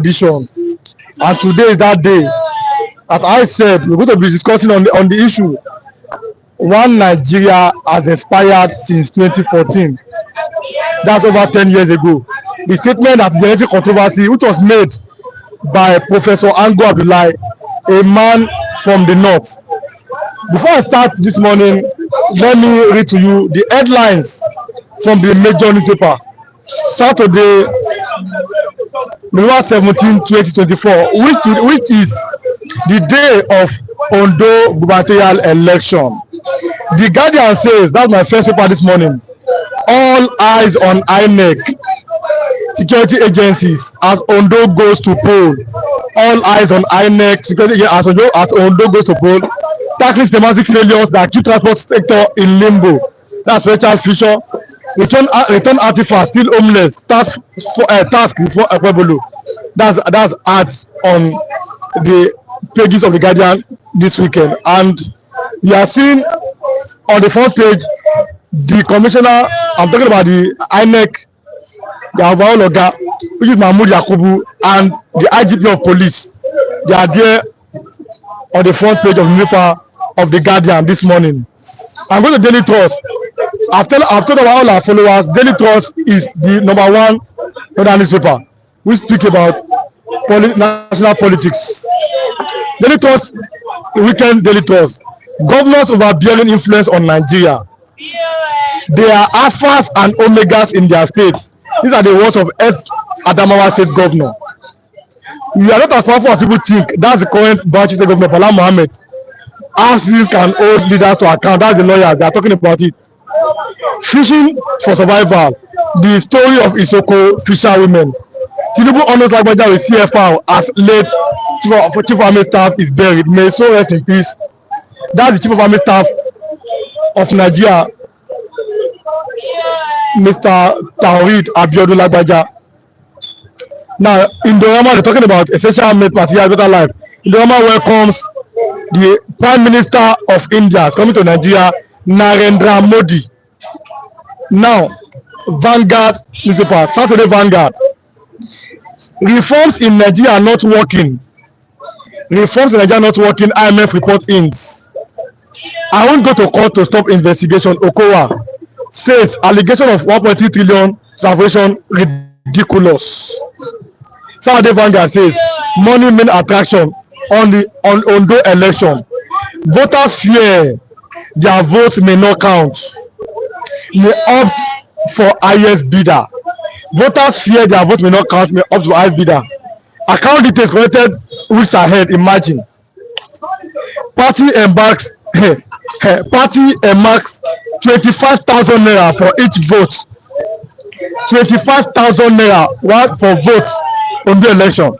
edition. And today is that day. As I said, we're going to be discussing on the issue. One Nigeria has expired since 2014. That's over 10 years ago. The statement that is generating controversy, which was made by Professor Ango Abdulahi, a man from the north. Before I start this morning, let me read to you the headlines from the major newspaper. Saturday, November 17, 2024, which is the day of Ondo gubernatorial election. The Guardian says, that's my first paper this morning, all eyes on INEC security agencies as Ondo goes to poll. All eyes on INEC security as Ondo goes to poll. Tackling systematic failures that keep transport sector in limbo. That's special feature. Return artifacts still homeless. Task before Ekwebolo. That's ads on the pages of the Guardian this weekend. And we are seeing on the front page the commissioner, I'm talking about the INEC, the overall Oga, which is Mahmoud Yakubu, and the IGP of police. They are there on the front page of the newspaper of the Guardian this morning. I'm going to Daily Trust. I've told all our followers, Daily Trust is the #1 newspaper. We speak about national politics. Daily Trust, weekend Daily Trust. Governors overbearing influence on Nigeria. They are alphas and omegas in their states. These are the words of Adamawa State Governor. We are not as powerful as people think. That's the current Bauchi State Governor, Bala Mohammed. RCs can hold leaders to account. That's the lawyers. They are talking about it. Fishing for survival. The story of Isoko fisherwomen. Tinubu honors Lagbaja with CFR as late Chief of Army Staff is buried. May so rest in peace. That's the Chief of Army Staff of Nigeria, Mr. Taurid Abiodun Lagbaja. Now, in Indorama, they're talking about essential made material better life. Indorama welcomes the Prime Minister of India coming to Nigeria, Narendra Modi. Now, Vanguard newspaper, Saturday Vanguard. Reforms in Nigeria are not working. Reforms in Nigeria are not working. IMF report ends. I won't go to court to stop investigation. Okowa says allegation of 1.3 trillion salvation ridiculous. Saturday Vanguard says money main attraction on Ondo election. Voters fear their votes may not count. May opt for highest bidder. Voters fear their vote may not count. May opt for highest bidder. Account details collected weeks ahead. Imagine. Party embarks 25,000 naira for each vote. 25,000 naira for votes on the election.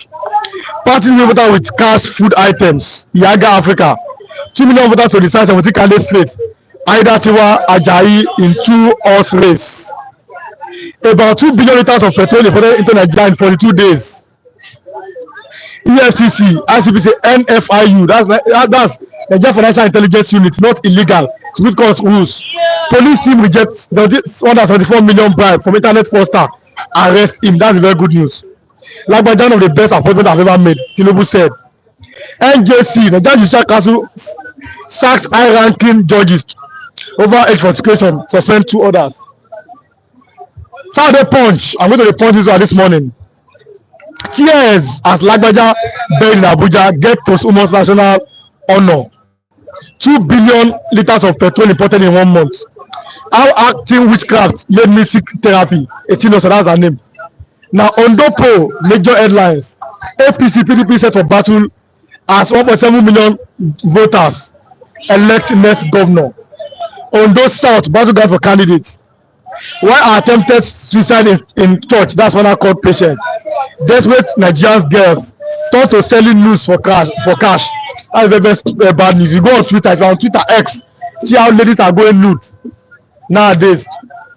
Party voter with cash food items. Yaga Africa. 2 million voters to decide 17 candidates face. Aida Tiwa Ajayi in 2-horse race. About 2 billion liters of petrol imported into Nigeria in 42 days. EFCC, ICPC, NFIU. That's Nigeria Financial Intelligence Unit, not illegal. With court rules. Police team rejects 174 million bribe from internet fraudster. Arrest him. That's very good news. Lagbaja, one of the best appointment I've ever made. Tinubu said. NJC, the Judicial Council sacks high-ranking judges over age for situation. Suspend 2 others. Saturday Punch. I'm going to the Punch this morning. Tears as Lagbaja buried in Abuja get posthumous national honor. 2 billion liters of petrol imported in 1 month. How acting witchcraft made me seek therapy. 18 years, that's her name. Now, Ondo poll, major headlines. APC, PDP set for battle as 1.7 million voters elect next governor. Ondo South, battleground for candidates. Why attempted suicide in church? That's when I called patient. Desperate Nigerian girls turn to selling news for cash. That's the best bad news. You go on Twitter, if you're on Twitter X, see how ladies are going nude nowadays,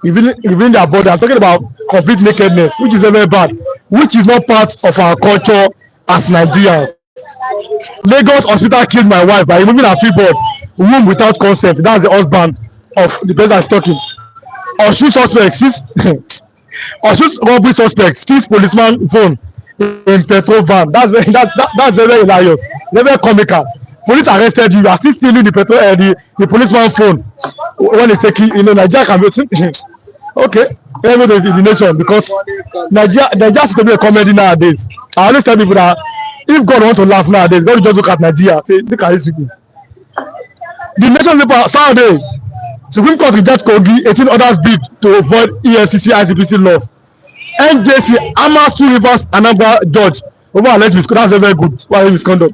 revealing their body. I'm talking about complete nakedness, which is very bad, which is not part of our culture as Nigerians. Lagos hospital killed my wife by removing her freeboard womb without consent. That's the husband of the person that's talking. Osun suspect, Osun robbery suspect steals policeman phone in petrol van. That's very hilarious, very comical. Police arrested you. You are still stealing the petrol, the policeman phone when he's taking. Nigeria can be okay. Everybody is the nation because Nigeria has to be a comedy nowadays. I always tell people that if God want to laugh nowadays, God will just look at Nigeria. Say, look at these people. The nation people Saturday, Supreme Court reject Kogi, 18 others bid to avoid EFCC ICPC laws. NJC hammers 2 Rivers Anambra judge over alleged misconduct. That's very good. Why misconduct?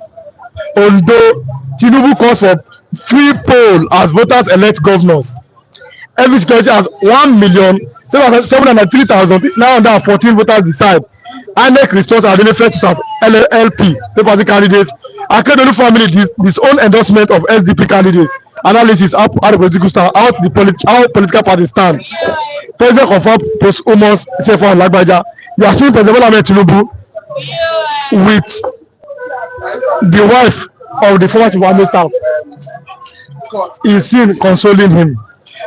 Ondo, Tinubu calls for free poll as voters elect governors. Every security has 1,703,914 voters decide. INEC restores our first as LLP paper candidates. Akedolu family disown endorsement of SDP candidates. Analysis how the political stand, how political parties stand. President confirmed posthumous Sefa Lagbaja. You are seeing President Bola Tinubu with the wife of the former chief of army staff. He is seen consoling him.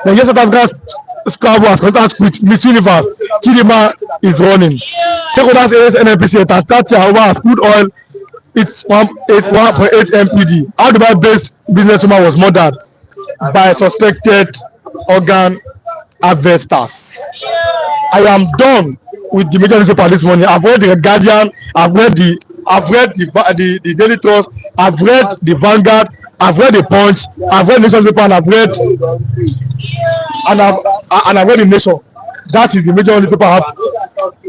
The South African scrabble has contact with Miss Universe. Chidima is running. Stakeholders areas NNPC at 30 over crude oil. It's 1.8 MPD. How Dubai-based businesswoman was murdered by suspected organ harvesters. I am done with the major newspaper this morning. I've read the Guardian. I've read the Daily Trust. I've read the Vanguard. I've read the Punch. I've read the newspaper, and I've read the Nation. That is the major newspaper I have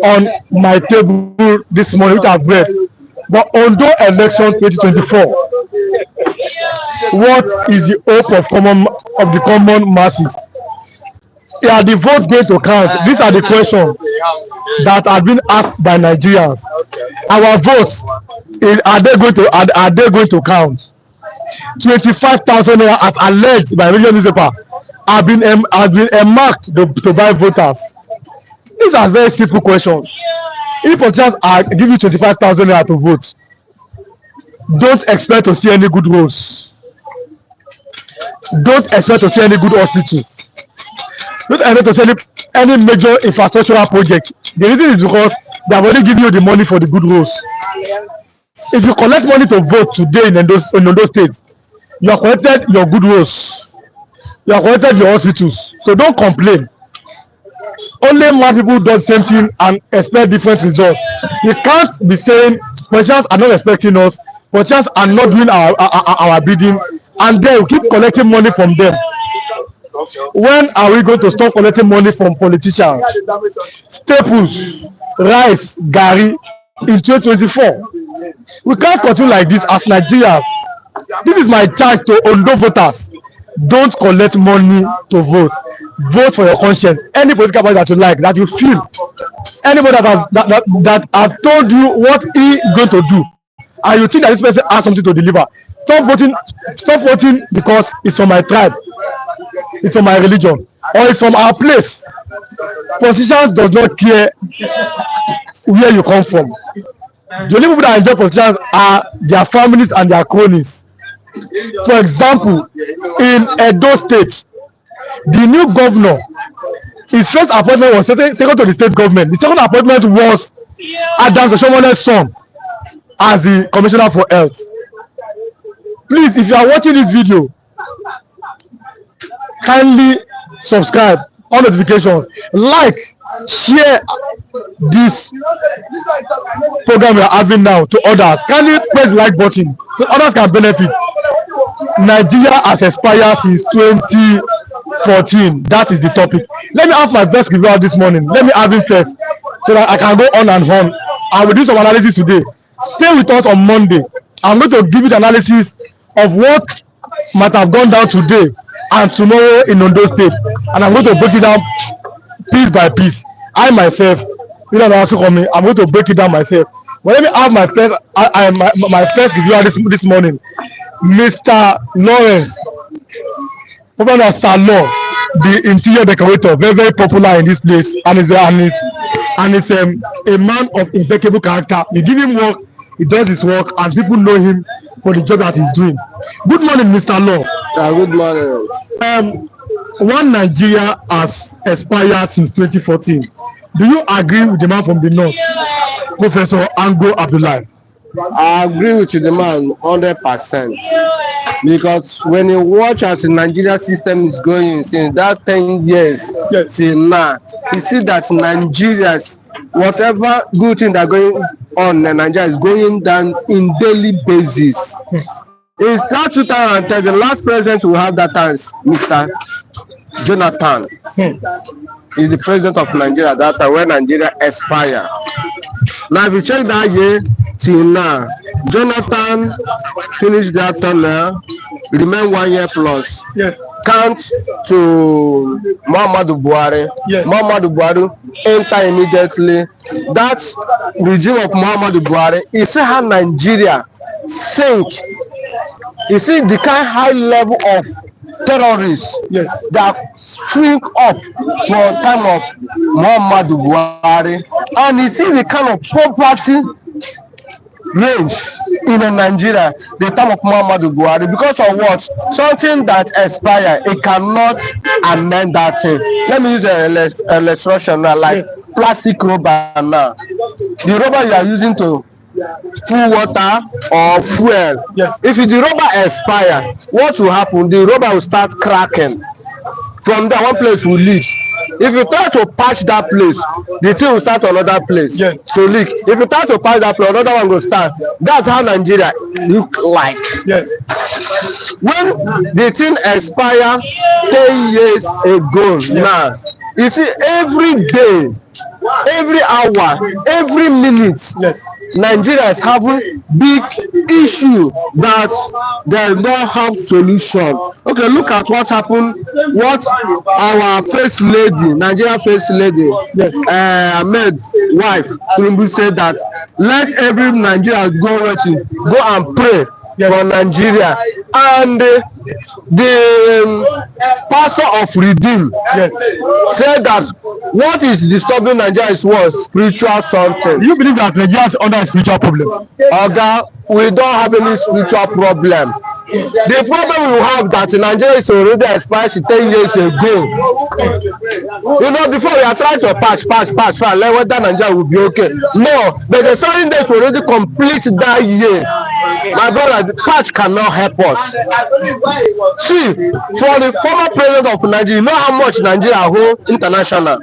on my table this morning, which I've read. But Ondo election 2024, what is the hope of the common masses? Are the votes going to count? These are the questions that have been asked by Nigerians. Our votes, are they going to count? 25,000 naira, as alleged by regional newspaper, have been marked to buy voters. These are very simple questions. If politicians are giving you 25,000 naira to vote, don't expect to see any good roads. Don't expect to see any good hospitals. Don't expect to see any major infrastructural project. The reason is because they have already given you the money for the good roads. If you collect money to vote today in Ondo State, you have collected your good roads. You have collected your hospitals. So don't complain. Only more people do the same thing and expect different results. You can't be saying politicians are not respecting us, politicians are not doing our bidding, and then we keep collecting money from them. When are we going to stop collecting money from politicians? Staples, rice, garri in 2024. We can't continue like this as Nigerians. This is my charge to Ondo voters. Don't collect money to vote. Vote for your conscience. Any political party that you like, that you feel, anybody that have told you what he is going to do, and you think that this person has something to deliver, stop voting. Stop voting because it's from my tribe, it's from my religion, or it's from our place. Politicians does not care where you come from. The only people that enjoy politicians are their families and their cronies. For example, in Edo State, the new governor, his first appointment was second to the state government. The second appointment was Adams Oshomole's son as the commissioner for health. Please, if you are watching this video, kindly subscribe, on notifications, like, share this program we are having now to others. Kindly press the like button so others can benefit. Nigeria has expired since 2014. That is the topic. Let me have my best review this morning. Let me have it first so that I can go on and on. I will do some analysis today. Stay with us on Monday. I'm going to give you the analysis of what might have gone down today and tomorrow in Ondo State, and I'm going to break it down piece by piece. I myself, you know, I'm going to break it down myself. But let me have my first review this morning. Mr. Lawrence, popular as Sir Law, the interior decorator, very, very popular in this place, and is a man of impeccable character. You give him work, he does his work, and people know him for the job that he's doing. Good morning, Mr. Law. Good morning. One Nigeria has expired since 2014. Do you agree with the man from the north? Professor Ango Abdulahi? I agree with the man 100%. Because when you watch as the Nigeria system is going since that 10 years till now, you see that Nigerians, whatever good thing that going on in Nigeria is going down in daily basis. In 2010, the last president we have that time is Mr. Jonathan. He's the president of Nigeria that time when Nigeria expired. Now if you check that year till now, Jonathan finished that term, remain 1 year plus. Yes. Count to Muhammadu Buhari. Yes. Muhammadu Buhari enter immediately. That regime of Muhammadu Buhari, you see how Nigeria sink. You see the kind high level of terrorists that shrink up for time of Muhammadu Buhari, and you see the kind of poverty range in Nigeria the time of Muhammadu Buhari because of what? Something that expired, it cannot amend that thing. Let me use an illustration now, like plastic rubber now. The rubber you are using to full water or fuel. If the rubber expire, what will happen? The rubber will start cracking. From there, one place will leak. If you try to patch that place, the thing will start another place to leak. If you try to patch that place, another one will start. That's how Nigeria look like. When the thing expire 10 years ago now, you see every day, every hour, every minute, Nigeria is having big issue that they don't have solution. Okay, look at what happened. What our first lady, Nigeria first lady, Ahmed wife, Tinubu said that let every Nigerian go and pray for Nigeria. And the pastor of Redeem said that what is disturbing Nigeria is what? Spiritual something. Do you believe that Nigeria is under a spiritual problem? Oga, we don't have any spiritual problem. The problem we have that in Nigeria is already expired 10 years ago. You know, before we are trying to patch, like whether Nigeria will be okay. No, but the starting days already complete that year. My brother, the patch cannot help us. See, for the former president of Nigeria, you know how much Nigeria owe international.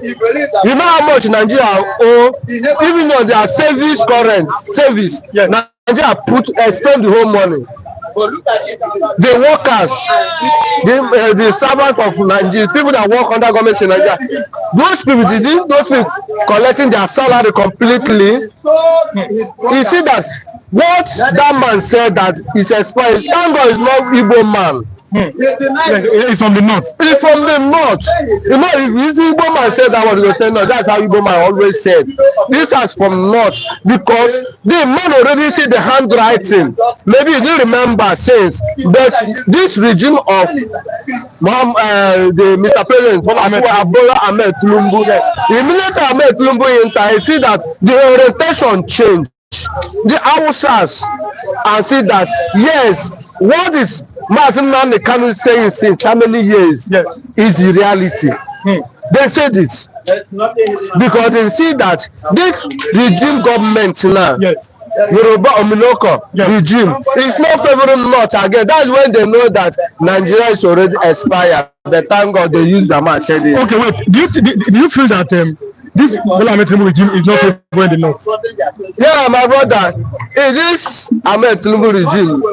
You know how much Nigeria owe, even though their service current service. Nigeria spend the whole money. The workers, the servants of Nigeria, people that work under government in Nigeria, those people collecting their salary completely. You see that what that man said that is expired. Ango is not Igbo man. It's from the north. It's from the north. You know, if you see Igbo man said that one, you say no, that's how Igbo man always said. This is from north because the man already see the handwriting. Maybe you didn't remember since, but this regime of the Mr. President, Abdulahi Ahmed Tinubu, immediately Ahmed Tinubu enter, you see that the orientation changed. The Hausas and see that yes, what is Mazin Nnamdi Kanu saying since how many years is the reality. They say this because they see that this regime government now, Yoruba Ominoko regime is not favoring North again. That's when they know that Nigeria is already expired. But thank God they use the man said it. Okay, wait. Do you feel that this Ahmed Tinubu regime is not favoring the North? Yeah, my brother. This Ahmed Tinubu regime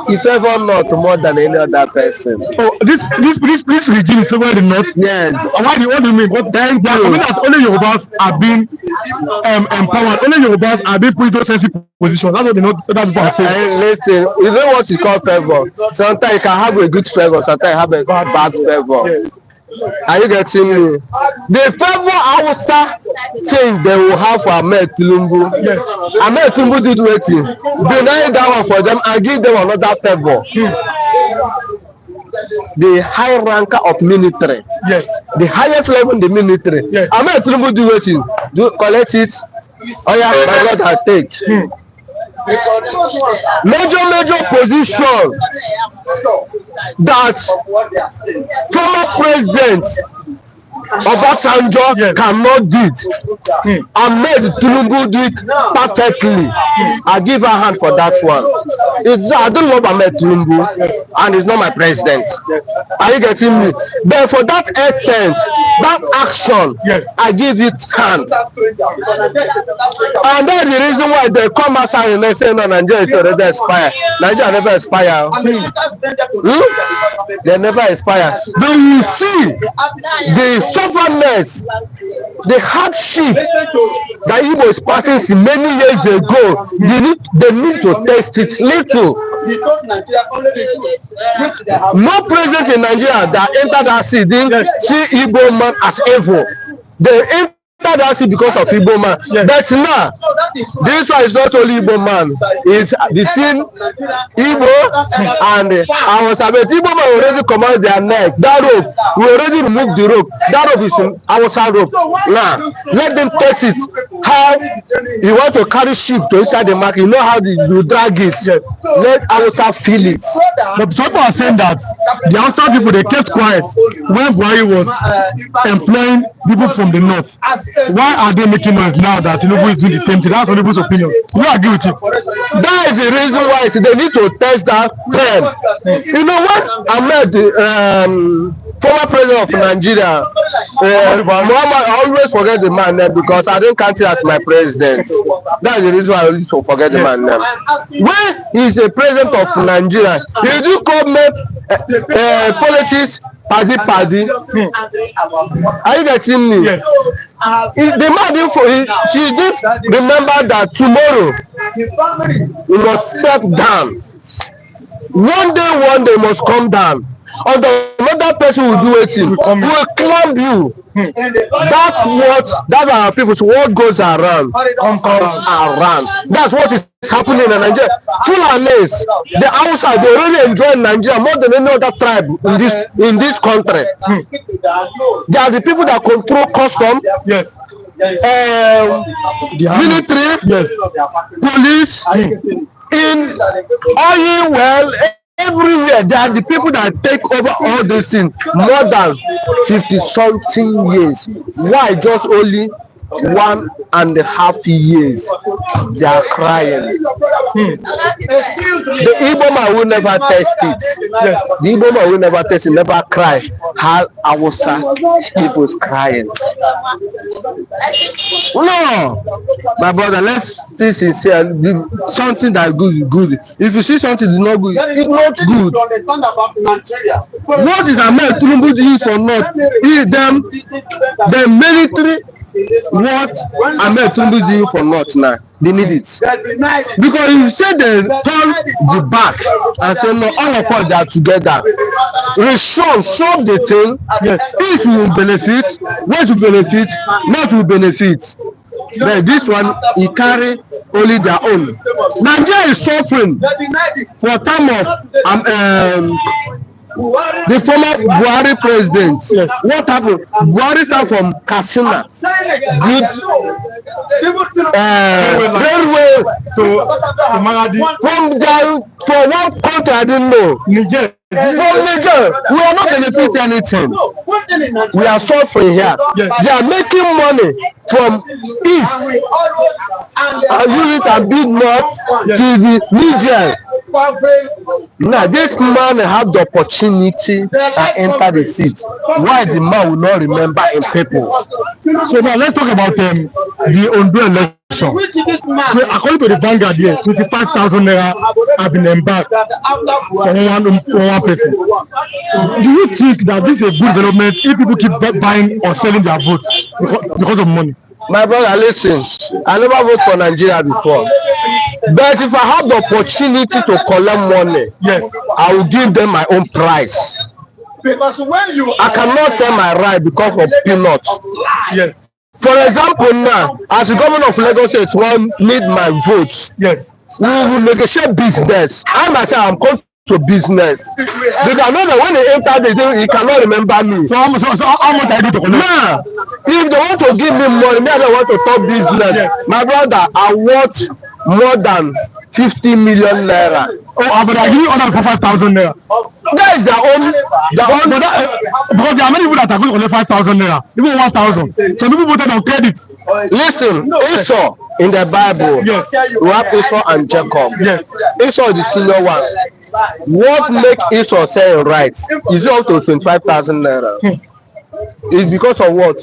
is favoring North more than any other person. Oh, this regime is favoring the North? Yes. What do you mean? Thank you. I mean that only Yorubas are being empowered. Only Yorubas are being put into sensitive positions. That's what other people are saying. Listen, you know what you call favor. Sometimes you can have a good favor. Sometimes you have a bad favor. Yes. Are you getting me? The favor Hausa thing they will have for Ahmed Tinubu. Ahmed Tinubu did waiting. Deny that one for them and give them another favor. The high ranker of military. The highest level in the military. Ahmed Tinubu do waiting. Do collect it. Oh yeah, my brother, take. Major position that former president Obasanjo cannot do it. Ahmed Tinubu do it perfectly. I give her hand for that one. I don't love Ahmed Tinubu, and he's not my president. Are you getting me? But for that essence, that action, I give it hand. And that's the reason why they come outside and they say, no, Nigeria is already expired. Nigeria never expire. They never expire. Then you see the sufferness, the hardship that Igbo is passing many years ago. They need to test it little. No president in Nigeria that entered that city didn't see Igbo man as evil. They entered that city because of Igbo man. But now, this one is not only Igbo man. It's between Igbo and Igbo man already command their neck. That rope, we already removed the rope. That rope is in our rope. Now, let them test it. How you want to carry sheep to inside the market, you know how you drag it. Let Hausa feel it. But some people are saying that the Hausa people, they kept quiet when Buhari was employing people from the north. Why are they making noise now that Tinubu is doing the same thing? That's some people's opinion. You agree with it? That is the reason why they need to test that pen. You know what? Ahmed, former president of Nigeria, Muhammad, I always forget the man name because I don't count it as my president. That is the reason why I always forget the man name. When he's a president of Nigeria, he do come make politics paddy. Are you getting me? Yes. The man she did remember that tomorrow he must step down. One day must come down. Or the another person will do it, will climb you. That's our people. So what goes around comes around. That's what is happening in Nigeria. Fulanis, the outside, they really enjoy Nigeria more than any other tribe in this country. They are the people that control custom. Yes. Military, police, in oil well. Everywhere, they are the people that take over all these things more than 50-something years. Why just only 1.5 years? They are crying. The Igbo man will never test it. The Igbo man will never test it, never cry. How Hausa people is crying. No, my brother, let's see sincere. Something that good is good. If you see something is not good, it's not good. What is Ahmed Tinubu doing for not? The military. What Ahmed Tinubu doing for not now? They need it. Because you say they turn the back and say no, all of us are together. Solve the thing. If you will benefit, what will benefit, not will benefit. Then this one, he carry only their own. Nigeria is suffering for time of the former Buhari president. What happened? Buhari started from Katsina, railway to Maradi. From there, for one country I didn't know. Niger. From Niger, we are not benefiting anything. We are suffering here. They are making money from east and use it and build north to the Niger. Now this man have the opportunity to enter the seat. Why the man will not remember in people? So now let's talk about the Ondo election. So according to the Vanguard here, 25,000 naira have been embarked for one person. Do you think that this is a good development if people keep buying or selling their votes because of money? My brother, listen, I never voted for Nigeria before. But if I have the opportunity to collect money, I will give them my own price. Because I cannot sell my right because of peanuts. For example, now, as the governor of Lagos State need my votes, we will negotiate business. I myself am going to business. Because I know that when they enter the thing, he cannot remember me. So how much I do to collect? Now, if they want to give me money, me I don't want to talk business. My brother, I want more than 50 million naira. Oh, but I give you order for 5,000 naira. That is their own. Because there are many people that are going to collect 5,000 naira, even 1,000. Some people voted on credit. Listen, Esau in the Bible, yes, we have Esau and Jacob. Yes, Esau is the senior one. What make Esau say right is up to 25,000 naira. It's because of what?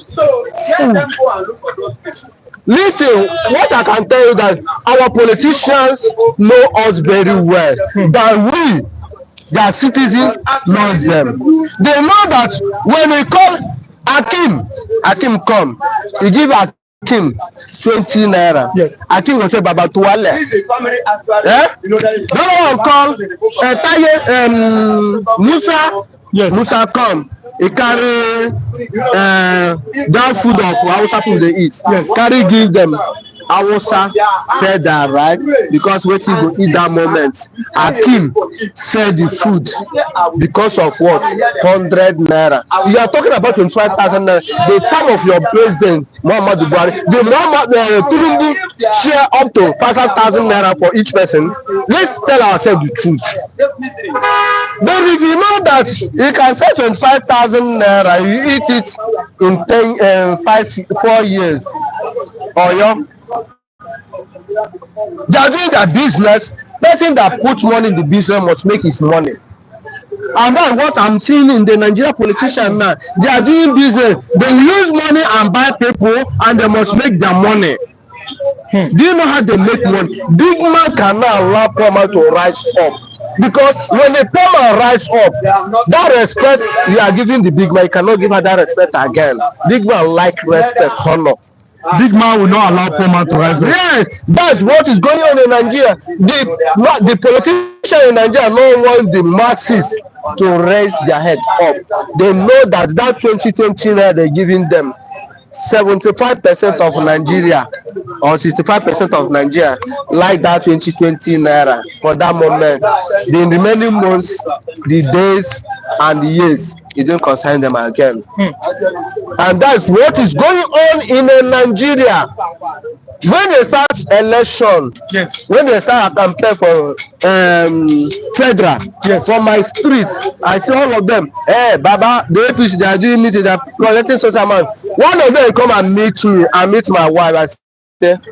Listen, what I can tell you that our politicians know us very well. That we, their citizens, knows them. They know that when we call Akim come, he give Akim 20 naira. Yes. Akim will say Baba Tuwale. Eh? No one call Musa. yes. Musa come. He carry that food of Hausa people they eat. Yes. Carry give them. Hausa said that right because wetin go eat that moment. Akim said the food because of what? 100 naira. You are talking about 25,000 naira. The time of your president Muhammadu Buhari, the Tinubu share up to 5,000 naira for each person. Let's tell ourselves the truth. But if you know that you can sell 25,000 naira, you eat it in 4 years, or young. They are doing their business. Person that puts money in the business must make his money. And that's what I'm seeing in the Nigerian politicians now. They are doing business. They use money and buy people, and they must make their money. Do you know how they make money? Big man cannot allow poor man to rise up. Because when the poor man rise up, that respect you are giving the big man, you cannot give her that respect again. Big man like respect, honor. Big man will not allow poor man to rise up. Yes, that's what is going on in Nigeria. The politicians in Nigeria don't want the masses to raise their head up. They know that 2020 they're giving them 75% of Nigeria or 65% of Nigeria like that 2020 naira for that moment. The remaining months, the days and the years, it don't concern them again. And that's what is going on in Nigeria. When they start election, yes, when they start a campaign for federal, yes, for my street, I see all of them. Hey, Baba, the APC, they are doing meeting, they are collecting social amount. One of them come and meet me and meet my wife.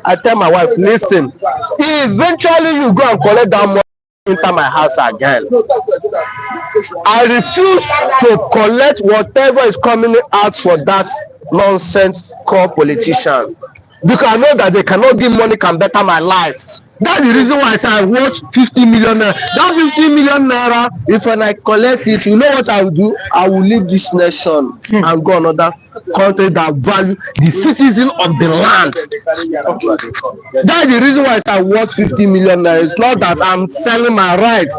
I tell my wife, listen, eventually you go and collect that money into my house again. I refuse to collect whatever is coming out for that nonsense called politician. Because I know that they cannot give money can better my life. That's the reason why I say I want 50 million naira. That 50 million naira, if when I collect it, you know what I will do? I will leave this nation and go another country that value the citizen of the land. That's the reason why I say I want 50 million naira. It's not that I'm selling my right.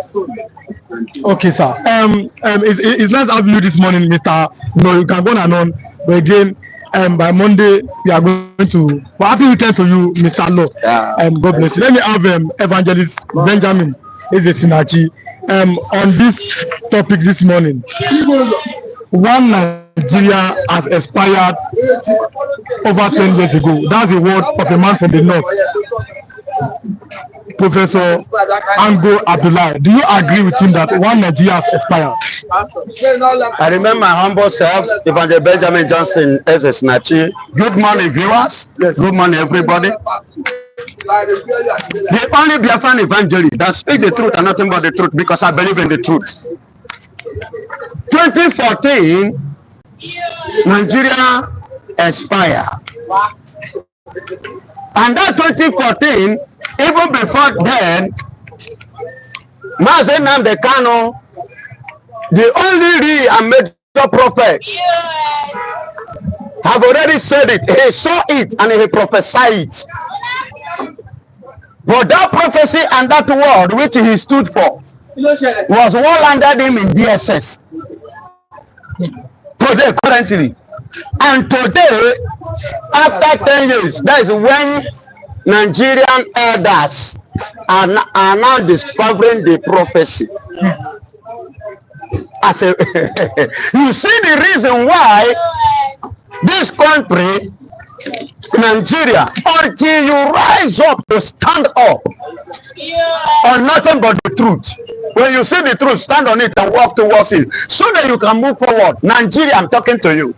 Okay, sir. It's nice having you this morning, Mr. No, you can go on and on. But again, by Monday we are going to. Well, happy weekend to you, Mr. Law. Yeah. God bless you. Let me have Evangelist Benjamin Ezesinachi on this topic this morning. One Nigeria has expired over 10 years ago. That's the word of a man from the north, Professor Ango Abdulahi. Do you agree with him that one Nigeria has expired? I remember my humble self, Evangelist Benjamin Johnson Ezesinachi. Good morning, viewers. Yes. Good morning, everybody. The only Biafran evangelist that speak the truth and nothing but the truth, because I believe in the truth. 2014, Nigeria expired. And that 2014, even before then, Mazen Nnamdi Kanu, the only real and major prophet, have already said it. He saw it and he prophesied it. But that prophecy and that word which he stood for was all under him in DSS. Today, currently. And today, after 10 years, that is when Nigerian elders are now discovering the prophecy. As a you see the reason why this country Nigeria until you rise up to stand up on nothing but the truth. When you see the truth, stand on it and walk towards it so that you can move forward. Nigeria, I'm talking to you.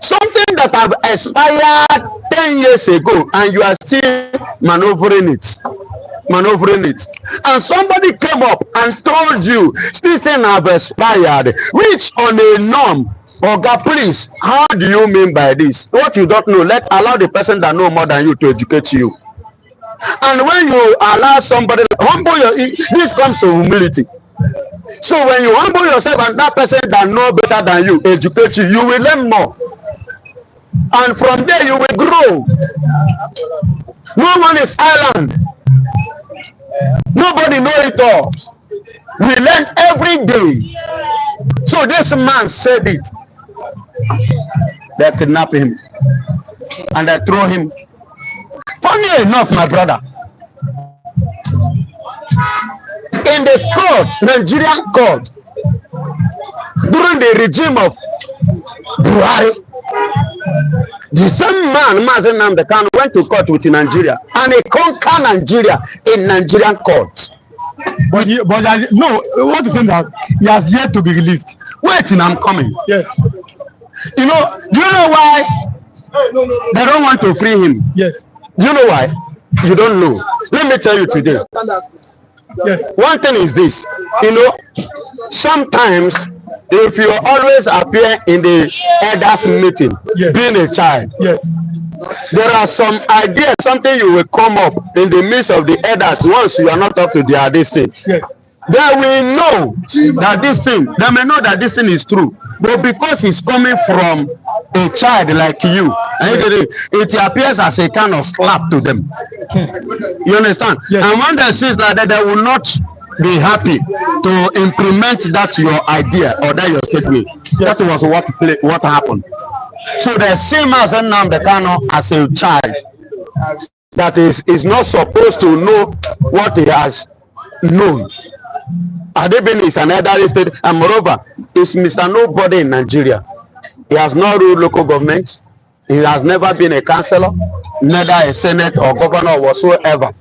Something that have expired 10 years ago and you are still maneuvering it. And somebody came up and told you this thing have expired, which on a norm. Oga, please, how do you mean by this? What you don't know, allow the person that know more than you to educate you. And when you allow somebody, this comes to humility. So when you humble yourself and that person that know better than you educate you, you will learn more. And from there you will grow. No one is island. Nobody know it all. We learn every day. So this man said it. They kidnap him and they throw him. Funny enough, my brother, in the court, Nigerian court, during the regime of Buhari, the same man, Mazen Namdekan, went to court with Nigeria and he conquered Nigeria in Nigerian court. But no, what is saying that he has yet to be released. Wait till I'm coming. Yes. You know, do you know why they don't want to free him? Yes. Do you know why? You don't know. Let me tell you today. Yes. One thing is this, you know, sometimes if you always appear in the elders meeting, yes, being a child, yes, there are some ideas, something you will come up in the midst of the elders once you are not up to their destiny. Yes. They will know that this thing, they may know that this thing is true, but because it's coming from a child like you, and it appears as a kind of slap to them. You understand? Yes. And when they see that, they will not be happy to implement that your idea or that your statement. Yes. That was what happened. So they see Mazen Namdekan as a child that is not supposed to know what he has known. Adebin is an elderly state, and moreover, is Mr. Nobody in Nigeria. He has not ruled local government. He has never been a councillor, neither a senate or governor whatsoever.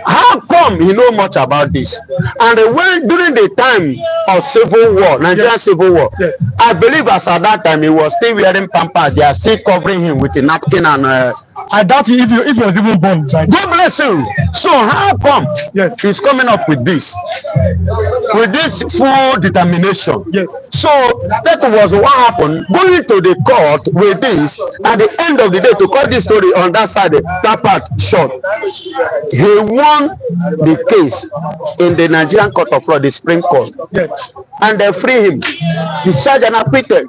How come he know much about this? And when during the time of civil war, Nigerian, yes, civil war, yes, I believe as at that time he was still wearing pampers. They are still covering him with a napkin and I doubt if he was even born. Right? God bless you. So how come, yes, he's coming up with this full determination? Yes. So that was what happened. Going to the court with this, at the end of the day, to cut this story on that side, that part short, he won the case in the Nigerian Court of Law, the Supreme Court. Yes. And they free him. The charge and acquitted.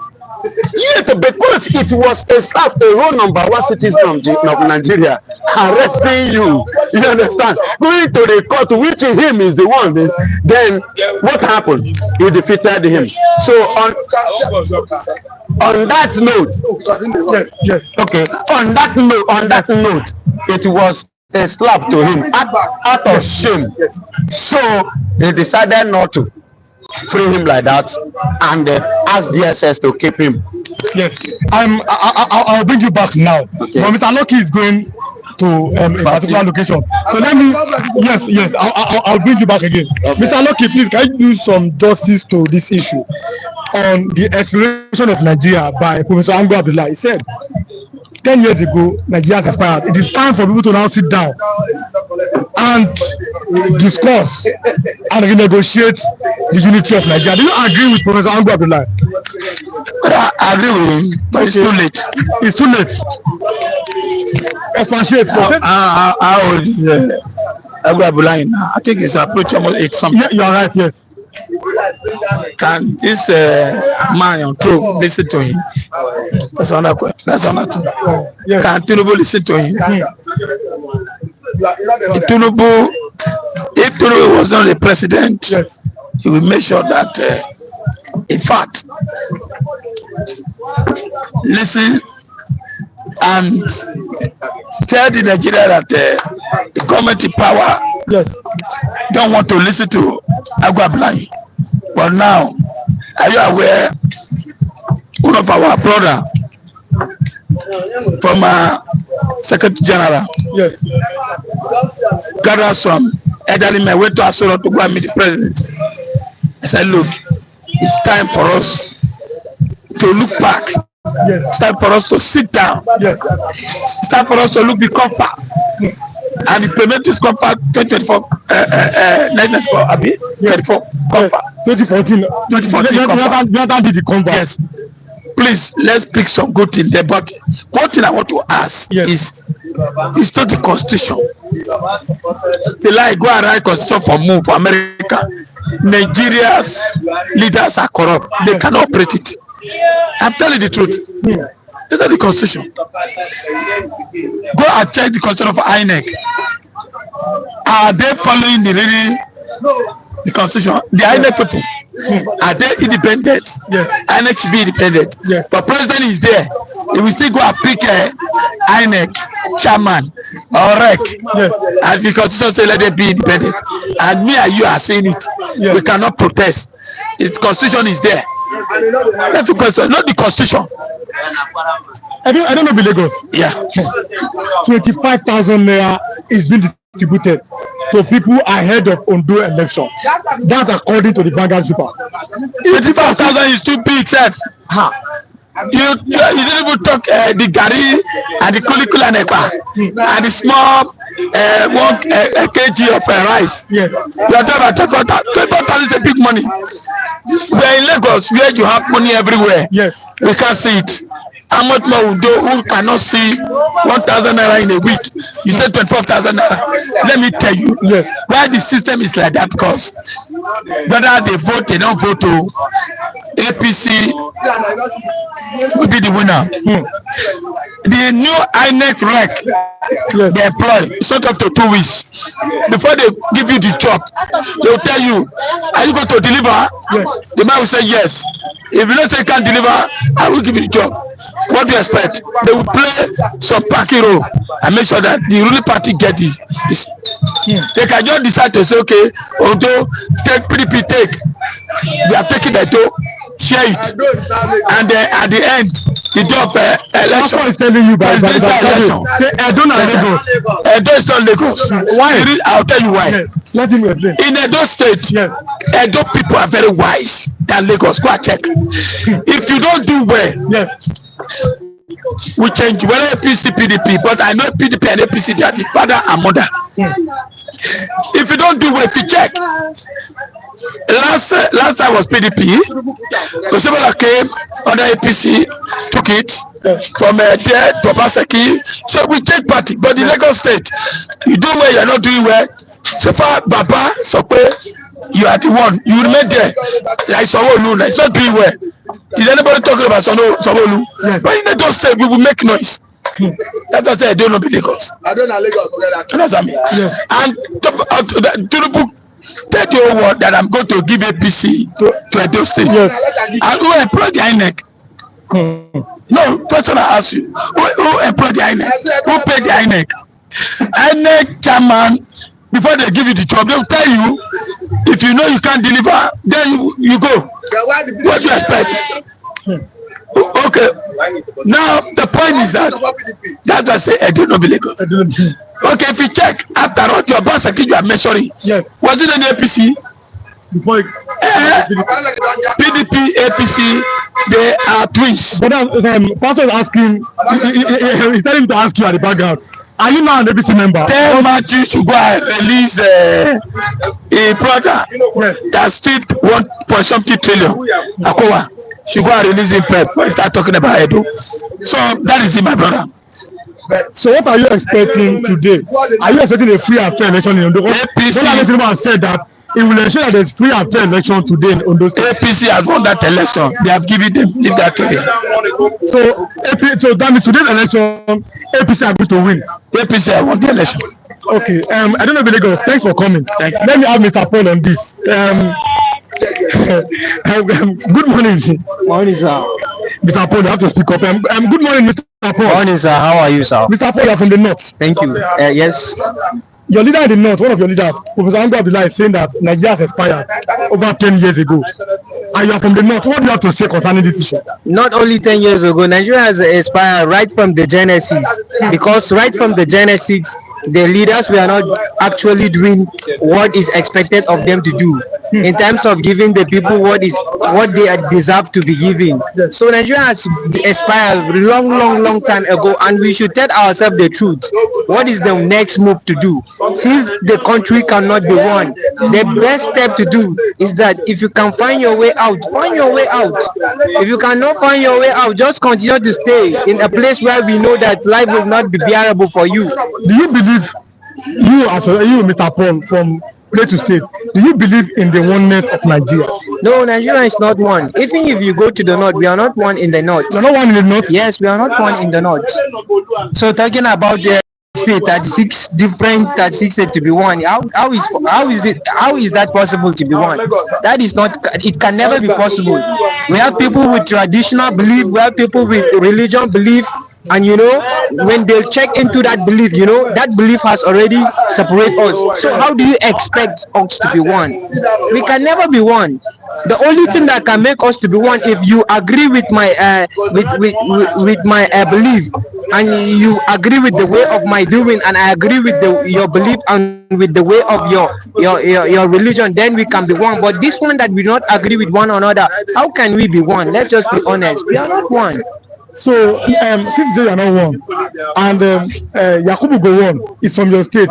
Yet, because it was a whole number one citizen of Nigeria arresting you, you understand? Going to the court, which him is the one, then what happened? You defeated him. So on that note, yes, yes, okay. On that note, it was a slap to him out of shame. So they decided not to free him like that and ask DSS to keep him. Yes, I'll bring you back now. Okay. But Mr. Loki is going to a particular location. So let me, yes, I'll bring you back again. Okay. Mr. Loki, please, can you do some justice to this issue on the exploration of Nigeria by Professor Ango Abdulahi? He said 10 years ago, Nigeria has expired. It is time for people to now sit down and discuss and renegotiate the unity of Nigeria. Do you agree with Professor Ango Abdulahi? I agree with him, but it's too late. It's too late. Expatiate. How old is Ango Abdulahi now? I think it's approaching almost 8 something. Yeah, you are right, yes. Can this man on throne listen to him? That's another question. That's another thing. Yes. Can Tinubu listen to him? If Tinubu was not the president, yes, he will make sure that, in fact, listen and tell the Nigeria that the government in power, yes, don't want to listen to Ango Abdulahi. But now, are you aware one of our brother from Secretary General. Yes. Gather some elderly men, went to Asoro to go and meet the president. I said, look, it's time for us to look back. Yes. It's time for us to sit down. Yes. It's time for us to look the compact. And implement this compact 2024, 1994, Abi? 24 compact. 2014. 2014 compact. Jonathan did the compact. Yes. Please, let's pick some good thing there. But one thing I want to ask is, it's not the constitution. They like go and write constitution for America. Nigeria's leaders are corrupt. They cannot operate it. I'm telling the truth. It's not the constitution. Go and check the constitution of INEC. Are they following the constitution? The INEC people. Are they independent? Yes. INEC should be independent. Yes. But president is there. He will still go and pick INEC chairman or rec. Yes. And the constitution say let them be independent. And me and you are saying it. Yes. We cannot protest. Its constitution is there. That's the question, not the constitution. I don't know the Lagos. Yeah. 25,000 naira is being distributed to people ahead of Ondo election. That's according to the Vanguard super. 25,000 is too big, sir. You didn't even talk the gari and the kulikula nepa and the small 1 kg of rice. Yes. You are talking about 25,000 is a big money. We are in Lagos where you have money everywhere. Yes. We can't see it. How much more will do who cannot see 1,000 naira in a week? You said 24,000 naira. Let me tell you, yes, why the system is like that, because whether they vote, they don't vote to APC will be the winner. The new INEC rec they employ, it's not up to 2 weeks. Before they give you the job, they will tell you, are you going to deliver? Yes. The man will say yes. If you don't say you can't deliver, I will give you the job. What do you expect? They will play some parking role and make sure that the ruling party get this. They can just decide to say, okay, although take PDP, take. They have taken the dough, share it. And then at the end, the job election is telling you by election. Edo na Lagos. Edo is not Lagos. Why? I'll tell you why. Yes. Let him explain. In Edo State, yes, Edo people are very wise than Lagos. Go and check. If you don't do well, yes, we change whether APC, PDP, but I know PDP and APC, they are the father and mother. If you don't do well, if you check, last time was PDP. Kosebola came under APC, took it from there to Obaseki. So we change party, but in Lagos State, you do well, you are not doing well. So far, Baba, you are the one. You remain there. Like Sanwo-Olu, it's not doing well. Is anybody talking about Sanwo-Olu? Yes. But in Lagos State, we will make noise. That's why I say I don't know Lagos. I don't know Lagos. That's what I mean. Yes. And Tinubu tell the whole world that I'm going to give APC to Edo State. Yes. And who employed the INEC? No, question I ask you. Who employed the INEC? Who paid the INEC? INEC chairman, before they give you the job, they will tell you, if you know you can't deliver, then you go. What do you expect? Okay. Now the point is that I say I don't know Lagos. Okay, if you check after all your boss you are measuring, yes, was it an APC? Before PDP, APC, they are twins. But Pastor is asking, he's telling me to ask you at the background. Are you now an APC member? Tell Matthew to go and release a brother that still 1.something trillion. Akowa. She go and release him first when start talking about Edo. So that is it, my brother. So what are you expecting today? Are you expecting a free and fair election in Ondo? APC has said that it will ensure that there's free and fair election today in Ondo State. APC has won that election. They have given them, leave that to them. So that means today's election, APC are going to win. APC have won the election. Okay. I don't know, Lagos. Thanks for coming. Thank you. Let me have Mr. Paul on this. Good morning. Morning, sir. Mr. Paul, you have to speak up. Good morning, Mr. Paul. Morning, sir. How are you, sir? Mr. Paul, you are from the north. Thank you. Yes. Your leader in the north, one of your leaders, Professor Ango, is saying that Nigeria has expired over 10 years ago. and you are from the north. What do you have to say concerning this issue? Not only 10 years ago, Nigeria has expired right from the genesis, because right from the genesis, the leaders were not actually doing what is expected of them to do in terms of giving the people what they deserve to be given. So Nigeria has expired long time ago, and we should tell ourselves the truth. What is the next move to do? Since the country cannot be won, the best step to do is that if you can find your way out, find your way out. If you cannot find your way out, just continue to stay in a place where we know that life will not be bearable for you. Do you believe, you Mr. Paul, from Play to State, do you believe in the oneness of Nigeria? No, Nigeria is not one. Even if you go to the north, we are not one in the north. You're not one in the north? Yes, we are not one in the north. So talking about the state, 36 different 36 states to be one, how is that possible to be one? That is not, it can never be possible. We have people with traditional belief, we have people with religion belief, and when they check into that belief, that belief has already separated us. So how do you expect us to be one? We can never be one. The only thing that can make us to be one, if you agree with my with my belief, and you agree with the way of my doing, and I agree with your belief and with the way of your religion, then we can be one. But this one that we not agree with one another, how can we be one? Let's just be honest. We are not one. So since they are not one, and Yakubu Gowon is from your state,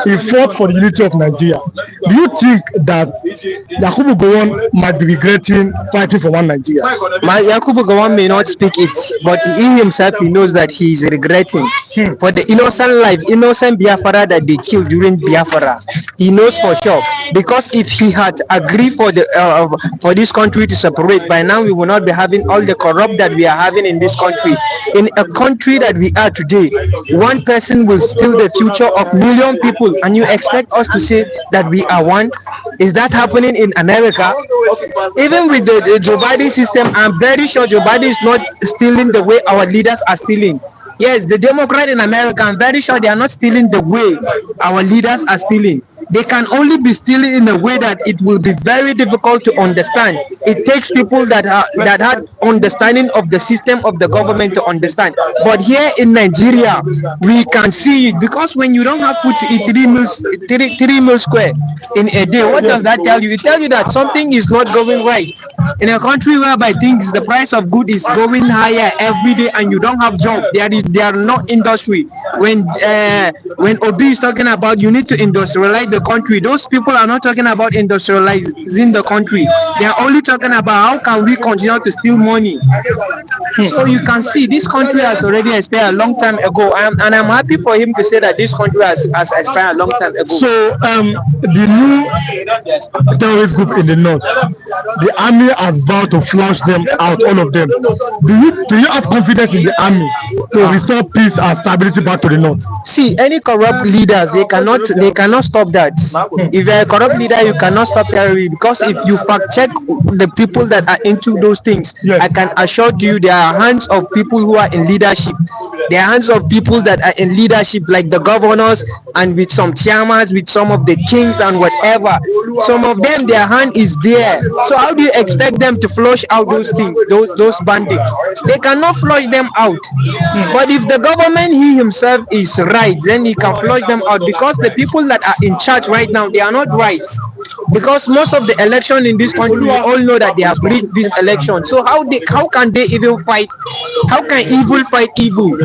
he fought for the unity of Nigeria. Do you think that Yakubu Gowon might be regretting fighting for one Nigeria? Yakubu Gowon may not speak it, but he himself, he knows that he is regretting for the innocent Biafra that they killed during Biafra. He knows for sure, because if he had agreed for this country to separate, by now we will not be having all the corrupt that we are having in this country. In a country that we are today, one person will steal the future of million people, and you expect us to say that we are one? Is that happening in America? Even with the Joe Biden system, I'm very sure Joe Biden is not stealing the way our leaders are stealing. Yes, the Democrat in America, I'm very sure they are not stealing the way our leaders are stealing. They can only be stealing in a way that it will be very difficult to understand. It takes people that have understanding of the system of the government to understand. But here in Nigeria, we can see it, because when you don't have food to eat, three meals square in a day, what does that tell you? It tells you that something is not going right. In a country whereby the price of good is going higher every day, and you don't have job, there are no industry. When Obi is talking about you need to industrialize the country, those people are not talking about industrializing the country. They are only talking about how can we continue to steal money. So you can see this country has already expired a long time ago, and I'm happy for him to say that this country has expired a long time ago. So the new terrorist group in the north, the army has vowed to flush them out, all of them. Do you have confidence in the army to restore peace and stability back to the north? See, any corrupt leaders, they cannot stop that. If you're a corrupt leader, you cannot stop terrorism, because if you fact check the people that are into those things, yes, I can assure you there are hands of people who are in leadership. There are hands of people that are in leadership, like the governors, and with some chairmans, with some of the kings and whatever. Some of them, their hand is there. So how do you expect them to flush out those things, those bandits? They cannot flush them out. But if the government, he himself is right, then he can flush them out, because the people that are in charge right now, they are not right. Because most of the election in this country, we all know that they have rigged this election. So how can they even fight? How can evil fight evil?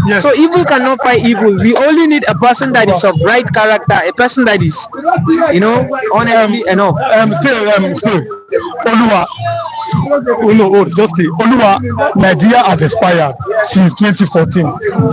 Yes. So evil cannot fight evil. We only need a person that is of right character, a person that is, honestly enough. Still, Oluwa, Nigeria has expired since 2014,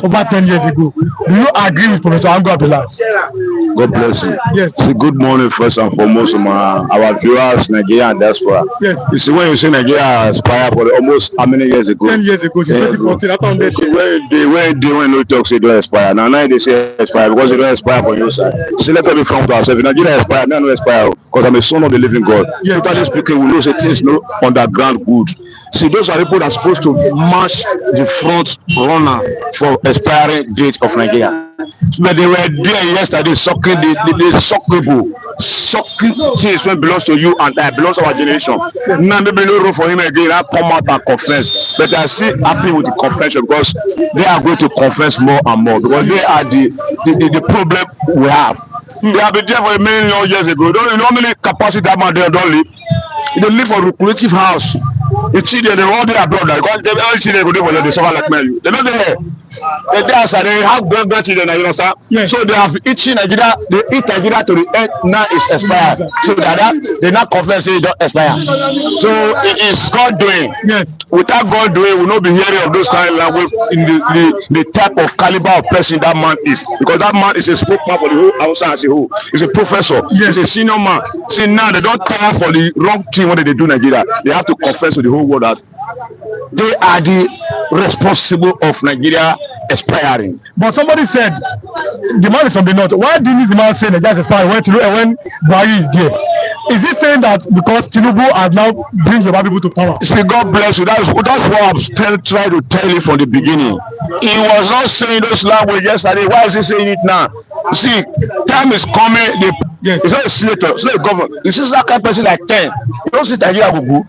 over 10 years ago. Do you agree with Professor Ango Abdulahi? God bless you. Yes. It's a good morning first and foremost our viewers, Nigeria and diaspora. Yes. You see, when you say Nigeria expired for almost how many years ago? 10 years ago, since 2014. When they talk, say don't expire. Now they say expire because they don't expire for your side. See, let us be frank to ourselves. If Nigeria expire, no expire, because I'm a son of the living God. Yes. Totally speaking, we know say things no underground good. See, those are people that are supposed to march the front runner for expiring date of Nigeria. but they were there yesterday sucking the suck people, sucking things when belongs to you and that belongs to our generation. Now maybe no room for him again. I come out and confess, but I see happy with the confession because they are going to confess more and more because they are the problem we have. They have been there for a million years ago. You know how many capacity that man there don't live? They live for a recreative house. The children, they all there abroad. Because all children go there for them, they suffer like men. They're not there. They're there outside. They have grandchildren, you understand? Yes. So they have eaten Nigeria. They eat Nigeria to the end. Now it's expired. So they're not confessed it don't expire. So it is God doing. Yes. Without God doing, we'll not be hearing of those kind of language in the type of caliber of person that man is. Because that man is a spokesman for the whole Hausa as a whole. He's a professor. Yes. He's a senior man. See now they don't care for the wrong thing when they do Nigeria. They have to confess to the whole world that they are the responsible of Nigeria expiring. But somebody said the man is from the north. Why didn't the man say Nigeria is expiring when Buhari is there? Is he saying that because Tinubu has now bring Yoruba people to power? See, God bless you. That's what I'm still trying to tell you from the beginning. He was not saying those language yesterday. Why is he saying it now? See, time is coming. It's not a senator, it's not a government. It's just that kind of person like 10. You don't see Nigeria will go.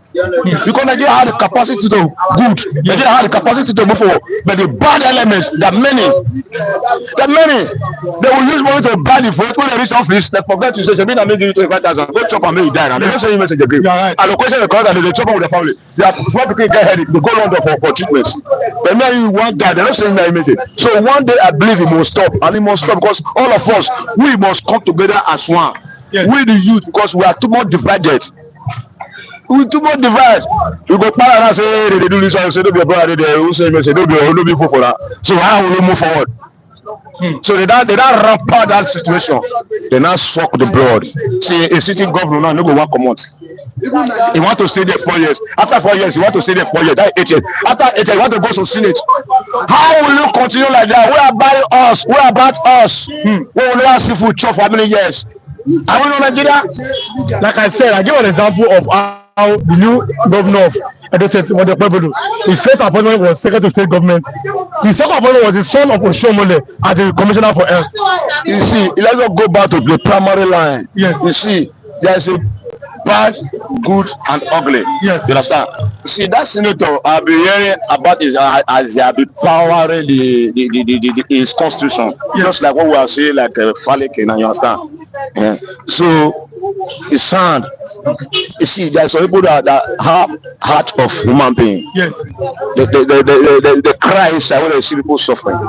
Because Nigeria had the capacity to good. Nigeria had the capacity to move forward. But the bad elements, there are many. They will use money to buy the vote. When they reach office, they forget to say, Shabina made you 25,000. Go chop and make you die. And they don't say you message agree. And the question is correct and they chop with the family. They are small people get headache. They go London for treatments. But now you one guy, they're not saying that you made it. So one day I believe it must stop. And it must stop because all of us, we must come together as one. Yes. We the youth, because we are too much divided. We too much divided. We go para and say, hey, they do this, and say, don't be a brother, they say, don't be for that. So how will we move forward? So they don't rampart that situation. They now suck the blood. See, a sitting governor now, no go one come out. He want to stay there 4 years. After 4 years, he want to stay there 4 years. That's 8 years. After 8 years, he want to go to Senate. How will you continue like that? Where about us? Where about us? Where will you see food chop for how many years? Are we not Nigeria? Like I said, I give an example of how the new governor of Edo State, his first appointment was Secretary of State Government. His second appointment was the son of Oshomole as the Commissioner for Health. You see, let's not go back to the primary line. Yes. You see, there's a bad, good, and ugly. Yes. You understand? See, that senator, I've been hearing about his as they have been powering his constitution. Yes. Just like what we are saying, like phallic, you understand? Yeah. So it's sound. You see, there are some people that have heart of human being. Yes. They cry inside when they see people suffering,